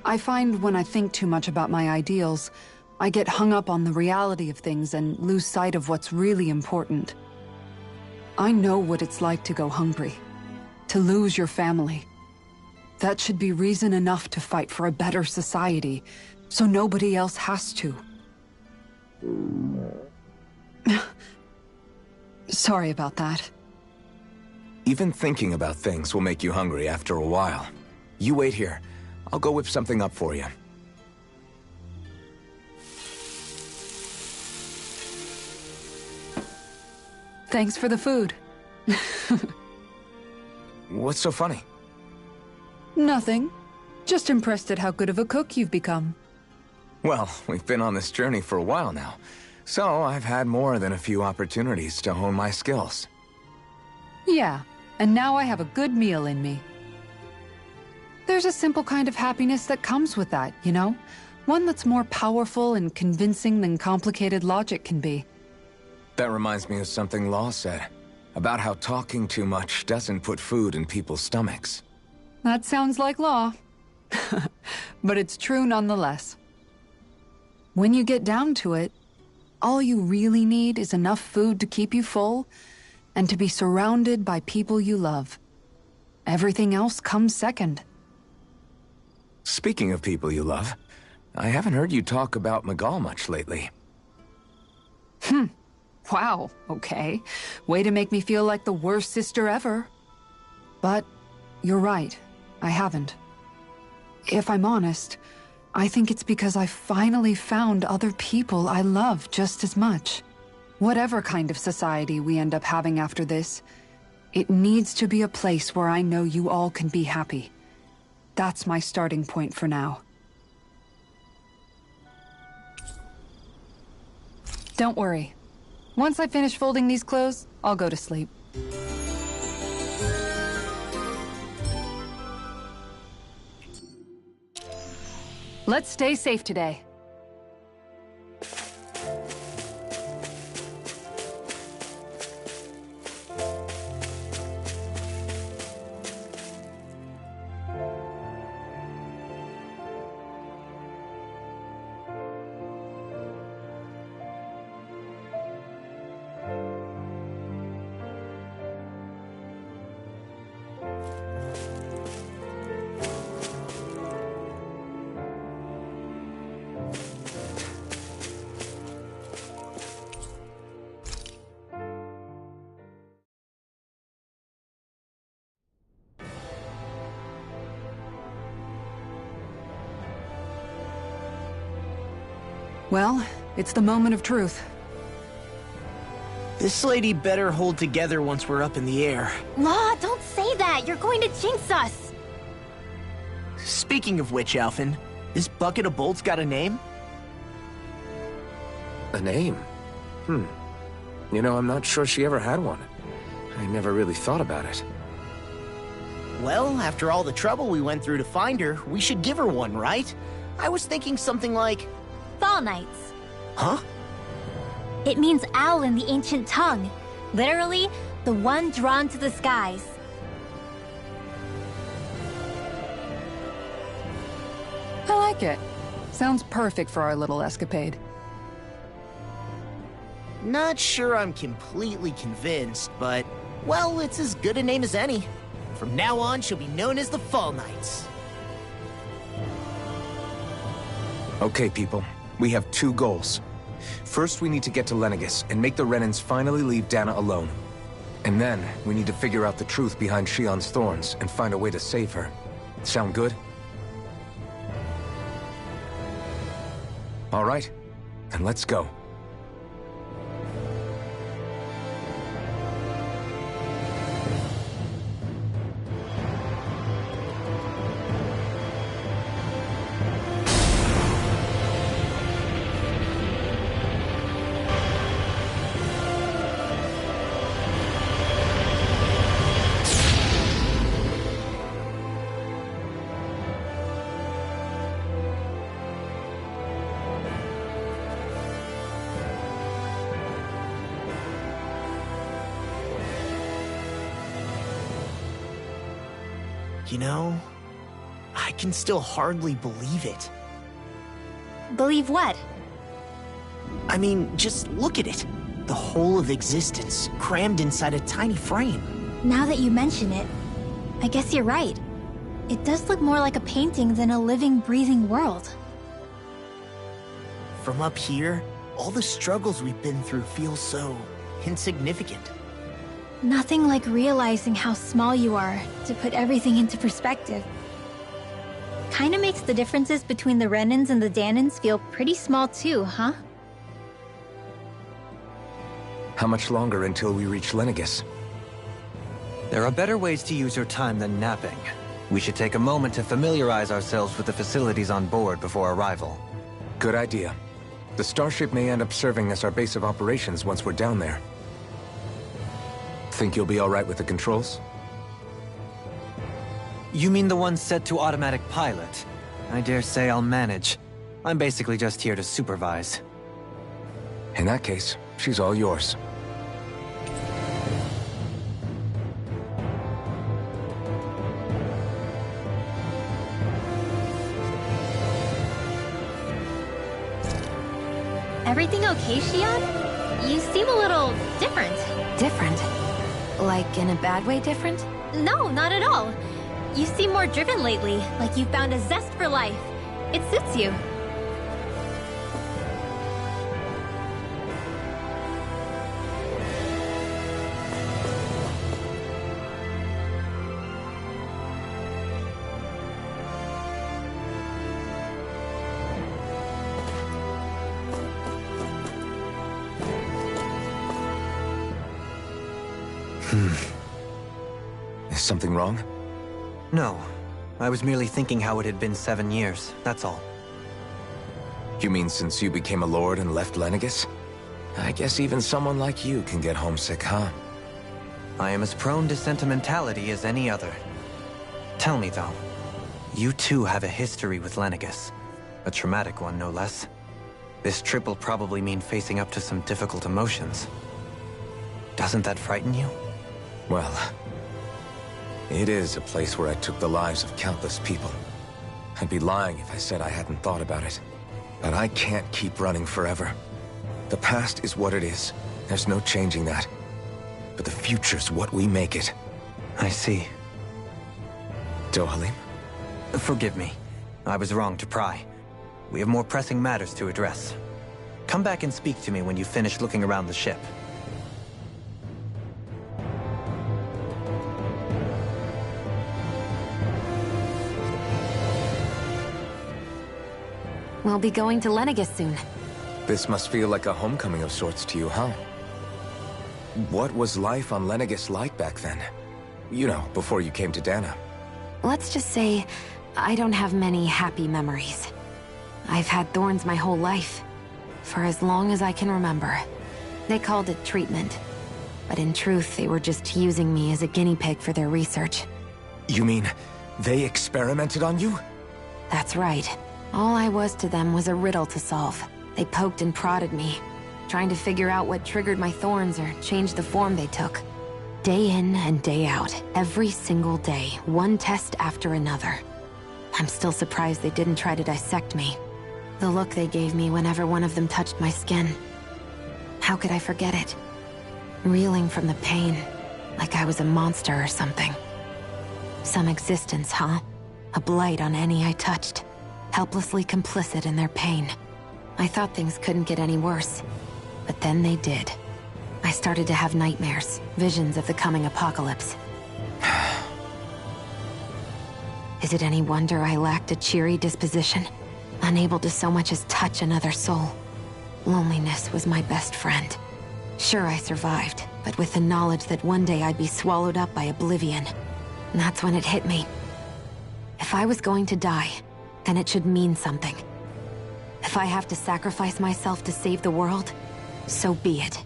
I find when I think too much about my ideals, I get hung up on the reality of things and lose sight of what's really important. I know what it's like to go hungry, to lose your family. That should be reason enough to fight for a better society, so nobody else has to. Sorry about that. Even thinking about things will make you hungry after a while. You wait here. I'll go whip something up for you. Thanks for the food. What's so funny? Nothing. Just impressed at how good of a cook you've become. Well, we've been on this journey for a while now, so I've had more than a few opportunities to hone my skills. Yeah, and now I have a good meal in me. There's a simple kind of happiness that comes with that, you know? One that's more powerful and convincing than complicated logic can be. That reminds me of something Law said, about how talking too much doesn't put food in people's stomachs. That sounds like Law. But it's true nonetheless. When you get down to it, all you really need is enough food to keep you full, and to be surrounded by people you love. Everything else comes second. Speaking of people you love, I haven't heard you talk about Miguel much lately. Wow, okay. Way to make me feel like the worst sister ever. But you're right, I haven't. If I'm honest, I think it's because I finally found other people I love just as much. Whatever kind of society we end up having after this, it needs to be a place where I know you all can be happy. That's my starting point for now. Don't worry, Once I finish folding these clothes, I'll go to sleep. Let's stay safe today. Well, it's the moment of truth. This lady better hold together once we're up in the air. Law, don't say that! You're going to jinx us! Speaking of which, Alphen, this bucket of bolts got a name? A name? You know, I'm not sure she ever had one. I never really thought about it. Well, after all the trouble we went through to find her, we should give her one, right? I was thinking something like... Fall Knights. Huh? It means owl in the ancient tongue. Literally, the one drawn to the skies. I like it. Sounds perfect for our little escapade. Not sure I'm completely convinced, but... well, it's as good a name as any. From now on, she'll be known as the Fall Knights. Okay, people. We have two goals. First, we need to get to Lenegis and make the Renans finally leave Dana alone. And then, we need to figure out the truth behind Shionne's thorns and find a way to save her. Sound good? All right, then let's go. You know, I can still hardly believe it. Believe what? I mean, just look at it. The whole of existence, crammed inside a tiny frame. Now that you mention it, I guess you're right. It does look more like a painting than a living, breathing world. From up here, all the struggles we've been through feel so insignificant. Nothing like realizing how small you are to put everything into perspective. Kinda makes the differences between the Renans and the Dahnans feel pretty small too, huh? How much longer until we reach Lenegis? There are better ways to use your time than napping. We should take a moment to familiarize ourselves with the facilities on board before arrival. Good idea. The starship may end up serving as our base of operations once we're down there. Think you'll be all right with the controls? You mean the one set to automatic pilot? I dare say I'll manage. I'm basically just here to supervise. In that case, she's all yours. Everything okay, Shionne? You seem a little different. Different? Like, in a bad way different? No, not at all. You seem more driven lately, like you found a zest for life. It suits you. Is something wrong? No. I was merely thinking how it had been 7 years, that's all. You mean since you became a lord and left Lenegis? I guess even someone like you can get homesick, huh? I am as prone to sentimentality as any other. Tell me, though, you too have a history with Lenegis. A traumatic one, no less. This trip will probably mean facing up to some difficult emotions. Doesn't that frighten you? Well, it is a place where I took the lives of countless people. I'd be lying if I said I hadn't thought about it. But I can't keep running forever. The past is what it is. There's no changing that. But the future's what we make it. I see. Dohalim? Forgive me. I was wrong to pry. We have more pressing matters to address. Come back and speak to me when you finish looking around the ship. We'll be going to Lenegis soon. This must feel like a homecoming of sorts to you, huh? What was life on Lenegis like back then? You know, before you came to Dahna. Let's just say, I don't have many happy memories. I've had thorns my whole life, for as long as I can remember. They called it treatment, but in truth, they were just using me as a guinea pig for their research. You mean, they experimented on you? That's right. All I was to them was a riddle to solve. They poked and prodded me, trying to figure out what triggered my thorns or changed the form they took. Day in and day out, every single day, one test after another. I'm still surprised they didn't try to dissect me. The look they gave me whenever one of them touched my skin. How could I forget it? Reeling from the pain, like I was a monster or something. Some existence, huh? A blight on any I touched. Helplessly complicit in their pain. I thought things couldn't get any worse, but then they did. I started to have nightmares, visions of the coming apocalypse. Is it any wonder I lacked a cheery disposition? Unable to so much as touch another soul. Loneliness was my best friend. Sure, I survived, but with the knowledge that one day I'd be swallowed up by oblivion. And that's when it hit me. If I was going to die, then it should mean something. If I have to sacrifice myself to save the world, so be it.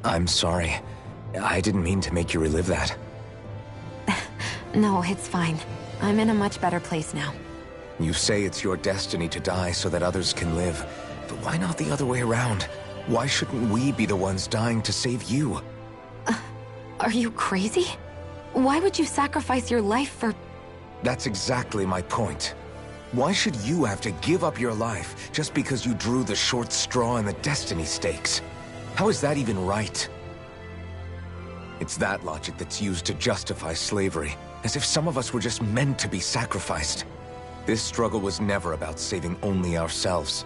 I'm sorry. I didn't mean to make you relive that. No, it's fine. I'm in a much better place now. You say it's your destiny to die so that others can live. But why not the other way around? Why shouldn't we be the ones dying to save you? Are you crazy? Why would you sacrifice your life for... That's exactly my point. Why should you have to give up your life just because you drew the short straw in the destiny stakes? How is that even right? It's that logic that's used to justify slavery, as if some of us were just meant to be sacrificed. This struggle was never about saving only ourselves.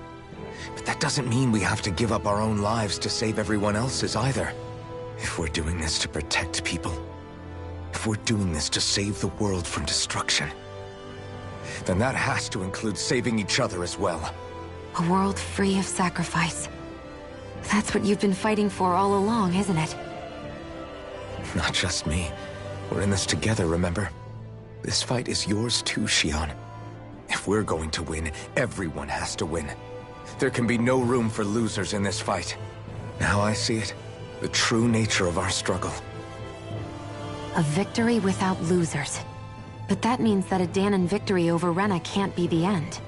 But that doesn't mean we have to give up our own lives to save everyone else's either. If we're doing this to protect people, if we're doing this to save the world from destruction, then that has to include saving each other as well. A world free of sacrifice. That's what you've been fighting for all along, isn't it? Not just me. We're in this together, remember? This fight is yours too, Shionne. If we're going to win, everyone has to win. There can be no room for losers in this fight. Now I see it. The true nature of our struggle. A victory without losers. But that means that a Dahnan victory over Rena can't be the end.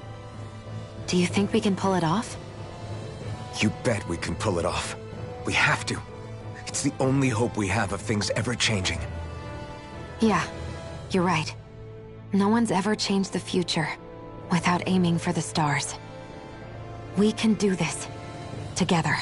Do you think we can pull it off? You bet we can pull it off. We have to. It's the only hope we have of things ever changing. Yeah, you're right. No one's ever changed the future without aiming for the stars. We can do this. Together.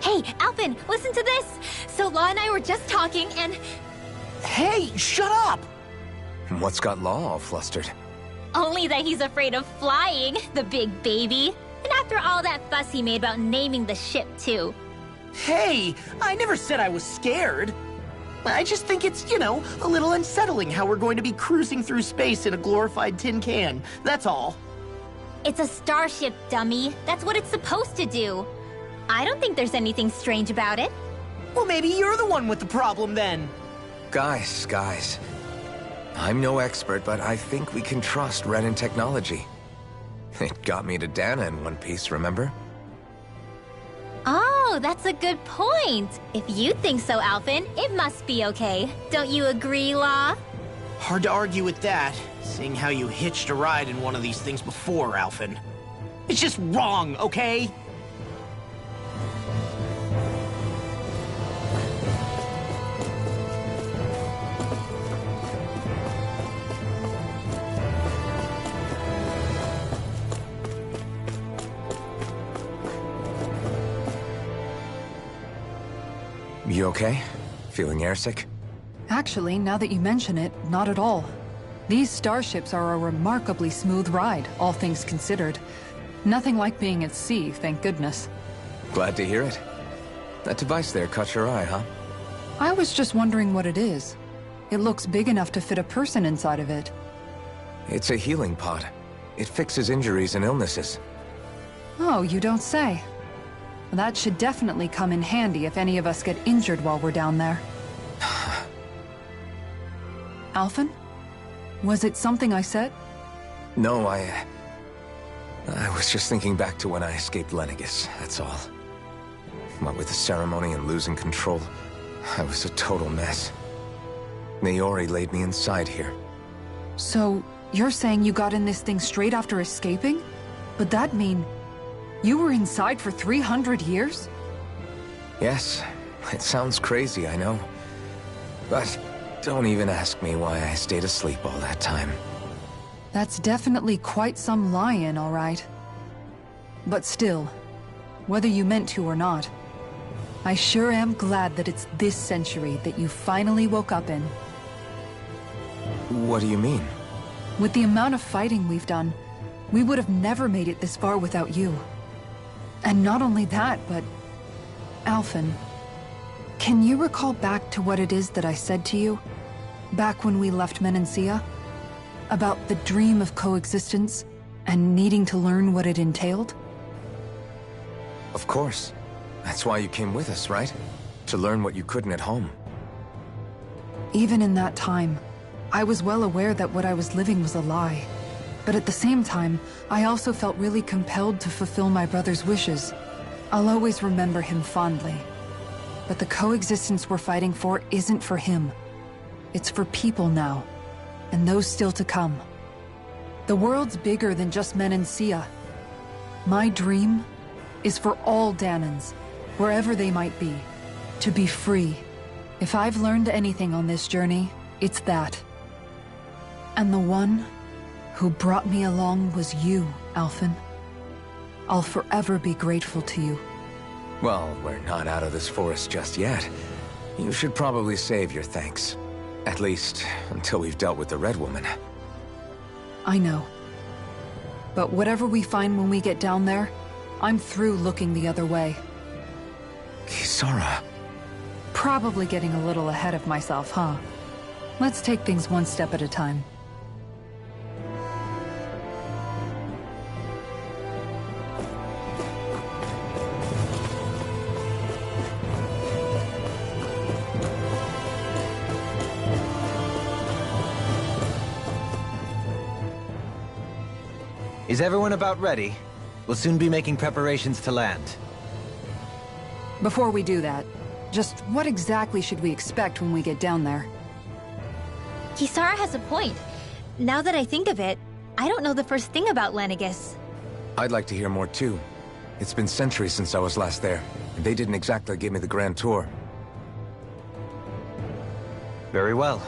Hey, Alphen, listen to this! So Law and I were just talking and... Hey, shut up! What's got Law all flustered? Only that he's afraid of flying, the big baby. And after all that fuss he made about naming the ship, too. Hey, I never said I was scared. I just think it's, a little unsettling how we're going to be cruising through space in a glorified tin can. That's all. It's a starship, dummy. That's what it's supposed to do. I don't think there's anything strange about it. Well, maybe you're the one with the problem then. Guys. I'm no expert, but I think we can trust Renan technology. It got me to Dana in one piece, remember? Oh, that's a good point. If you think so, Alphen, it must be okay. Don't you agree, Law? Hard to argue with that, seeing how you hitched a ride in one of these things before, Alphen. It's just wrong, okay? You okay? Feeling airsick? Actually, now that you mention it, not at all. These starships are a remarkably smooth ride, all things considered. Nothing like being at sea, thank goodness. Glad to hear it. That device there caught your eye, huh? I was just wondering what it is. It looks big enough to fit a person inside of it. It's a healing pod. It fixes injuries and illnesses. Oh, you don't say. That should definitely come in handy if any of us get injured while we're down there. Alphen? Was it something I said? No, I was just thinking back to when I escaped Lenegis, that's all. What with the ceremony and losing control, I was a total mess. Naori laid me inside here. So, you're saying you got in this thing straight after escaping? But that'd mean you were inside for 300 years? Yes, it sounds crazy, I know. But don't even ask me why I stayed asleep all that time. That's definitely quite some lie-in, all right. But still, whether you meant to or not, I sure am glad that it's this century that you finally woke up in. What do you mean? With the amount of fighting we've done, we would have never made it this far without you. And not only that, but... Alphen, can you recall back to what it is that I said to you? Back when we left Menancia? About the dream of coexistence, and needing to learn what it entailed? Of course. That's why you came with us, right? To learn what you couldn't at home. Even in that time, I was well aware that what I was living was a lie. But at the same time, I also felt really compelled to fulfill my brother's wishes. I'll always remember him fondly. But the coexistence we're fighting for isn't for him. It's for people now, and those still to come. The world's bigger than just Menancia. My dream is for all Dahnans, wherever they might be, to be free. If I've learned anything on this journey, it's that. And the one who brought me along was you, Alphen. I'll forever be grateful to you. Well, we're not out of this forest just yet. You should probably save your thanks. At least, until we've dealt with the Red Woman. I know. But whatever we find when we get down there, I'm through looking the other way. Kisara. Probably getting a little ahead of myself, huh? Let's take things one step at a time. Is everyone about ready? We'll soon be making preparations to land. Before we do that, just what exactly should we expect when we get down there? Kisara has a point. Now that I think of it, I don't know the first thing about Lenegis. I'd like to hear more too. It's been centuries since I was last there, and they didn't exactly give me the grand tour. Very well.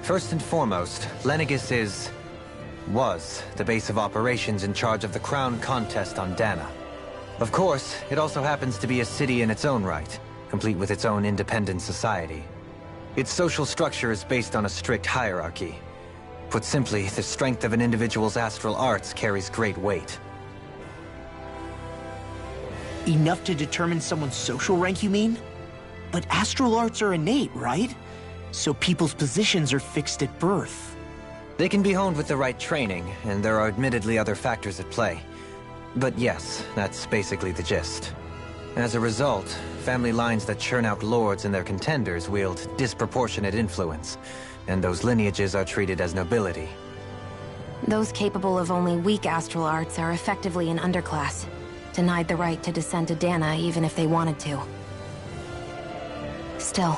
First and foremost, Lenegis was the base of operations in charge of the crown contest on Dana. Of course, it also happens to be a city in its own right, complete with its own independent society. Its social structure is based on a strict hierarchy. Put simply, the strength of an individual's astral arts carries great weight. Enough to determine someone's social rank, you mean? But astral arts are innate, right? So people's positions are fixed at birth. They can be honed with the right training, and there are admittedly other factors at play. But yes, that's basically the gist. As a result, family lines that churn out lords and their contenders wield disproportionate influence, and those lineages are treated as nobility. Those capable of only weak astral arts are effectively an underclass, denied the right to descend to Dana even if they wanted to. Still,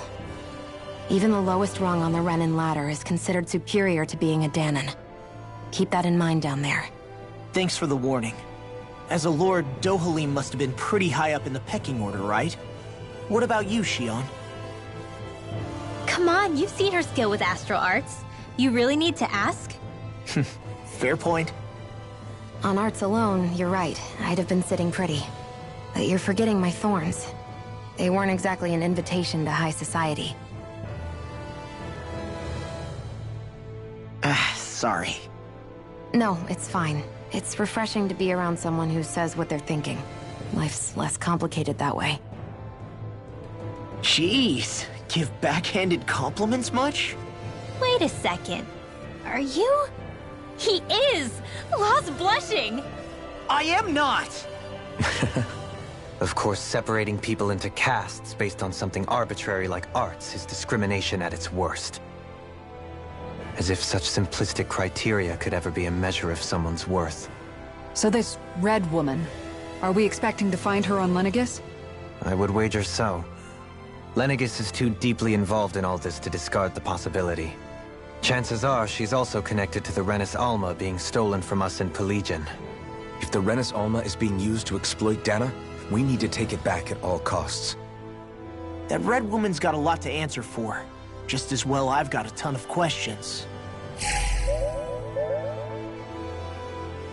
even the lowest rung on the Renan ladder is considered superior to being a Danan. Keep that in mind down there. Thanks for the warning. As a lord, Dohalim must have been pretty high up in the pecking order, right? What about you, Shionne? Come on, you've seen her skill with astral arts. You really need to ask? Fair point. On arts alone, you're right. I'd have been sitting pretty. But you're forgetting my thorns. They weren't exactly an invitation to high society. Sorry. No, it's fine. It's refreshing to be around someone who says what they're thinking. Life's less complicated that way. Jeez, give backhanded compliments much? Wait a second. Are you? He is! Lost blushing! I am not! Of course, separating people into castes based on something arbitrary like arts is discrimination at its worst. As if such simplistic criteria could ever be a measure of someone's worth. So this Red Woman, are we expecting to find her on Lenegis? I would wager so. Lenegis is too deeply involved in all this to discard the possibility. Chances are she's also connected to the Renis Alma being stolen from us in Pelegion. If the Renis Alma is being used to exploit Dana, we need to take it back at all costs. That Red Woman's got a lot to answer for. Just as well I've got a ton of questions.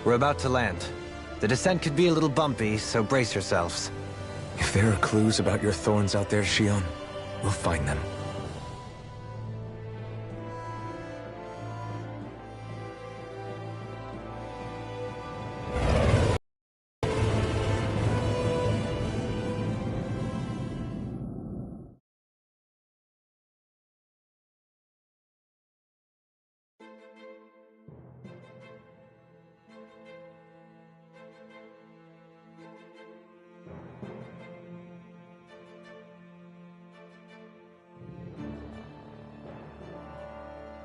We're about to land. The descent could be a little bumpy, so brace yourselves. If there are clues about your thorns out there, Shionne, we'll find them.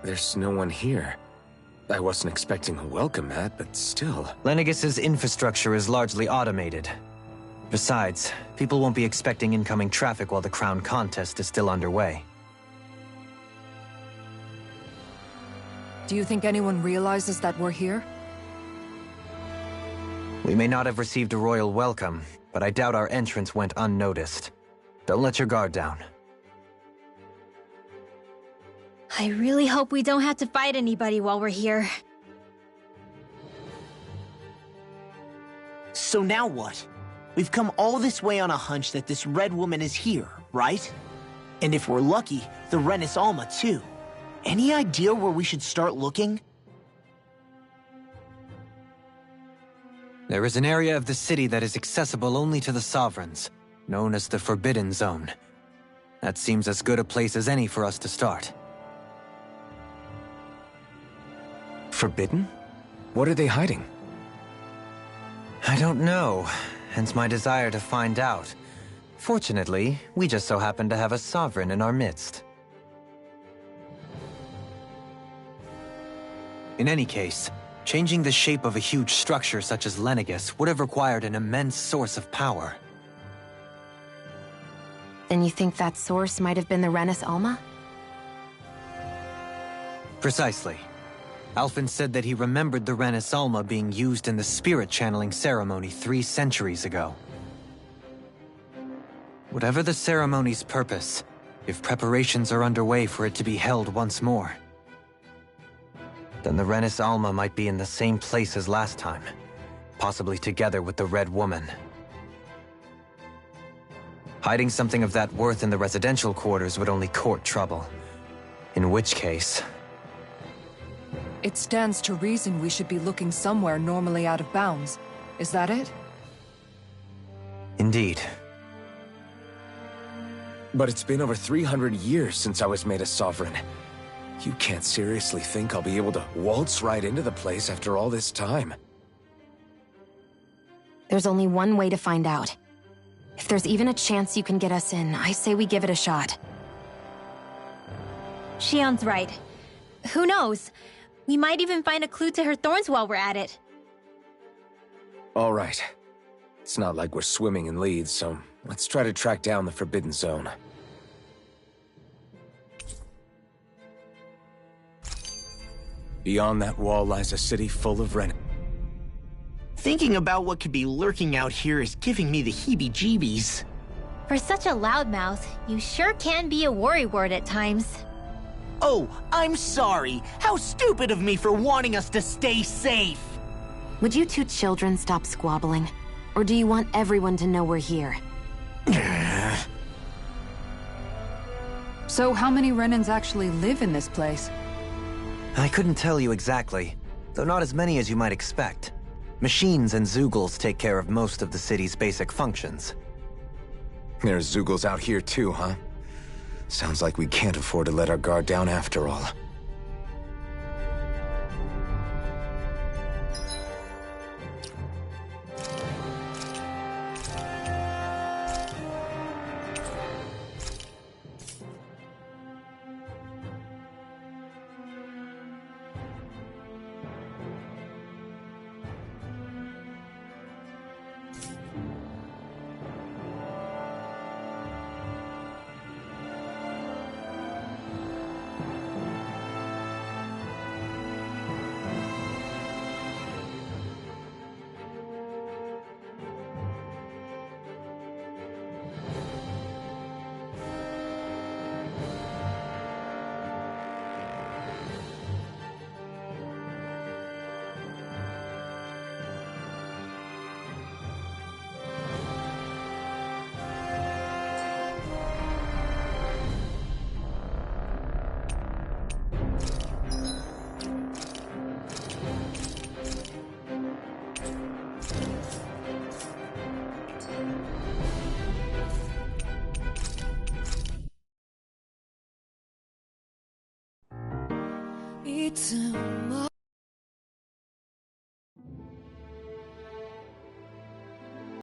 There's no one here. I wasn't expecting a welcome mat, but still. Lenegis's infrastructure is largely automated. Besides, people won't be expecting incoming traffic while the crown contest is still underway. Do you think anyone realizes that we're here? We may not have received a royal welcome, but I doubt our entrance went unnoticed. Don't let your guard down. I really hope we don't have to fight anybody while we're here. So now what? We've come all this way on a hunch that this Red Woman is here, right? And if we're lucky, the Renis Alma too. Any idea where we should start looking? There is an area of the city that is accessible only to the Sovereigns, known as the Forbidden Zone. That seems as good a place as any for us to start. Forbidden? What are they hiding? I don't know, hence my desire to find out. Fortunately, we just so happen to have a Sovereign in our midst. In any case, changing the shape of a huge structure such as Lenegis would have required an immense source of power. Then you think that source might have been the Renis Alma? Precisely. Alphen said that he remembered the Renis Alma being used in the spirit channeling ceremony 3 centuries ago. Whatever the ceremony's purpose, if preparations are underway for it to be held once more, then the Renis Alma might be in the same place as last time, possibly together with the Red Woman. Hiding something of that worth in the residential quarters would only court trouble. In which case... It stands to reason we should be looking somewhere normally out of bounds. Is that it? Indeed. But it's been over 300 years since I was made a sovereign. You can't seriously think I'll be able to waltz right into the place after all this time. There's only one way to find out. If there's even a chance you can get us in, I say we give it a shot. Shion's right. Who knows? We might even find a clue to her thorns while we're at it. All right. It's not like we're swimming in leads, so let's try to track down the Forbidden Zone. Beyond that wall lies a city full of Ren. Thinking about what could be lurking out here is giving me the heebie-jeebies. For such a loudmouth, you sure can be a worrywart at times. Oh, I'm sorry. How stupid of me for wanting us to stay safe. Would you two children stop squabbling? Or do you want everyone to know we're here? So how many Renans actually live in this place? I couldn't tell you exactly, though not as many as you might expect. Machines and Zeugles take care of most of the city's basic functions. There's Zeugles out here too, huh? Sounds like we can't afford to let our guard down after all.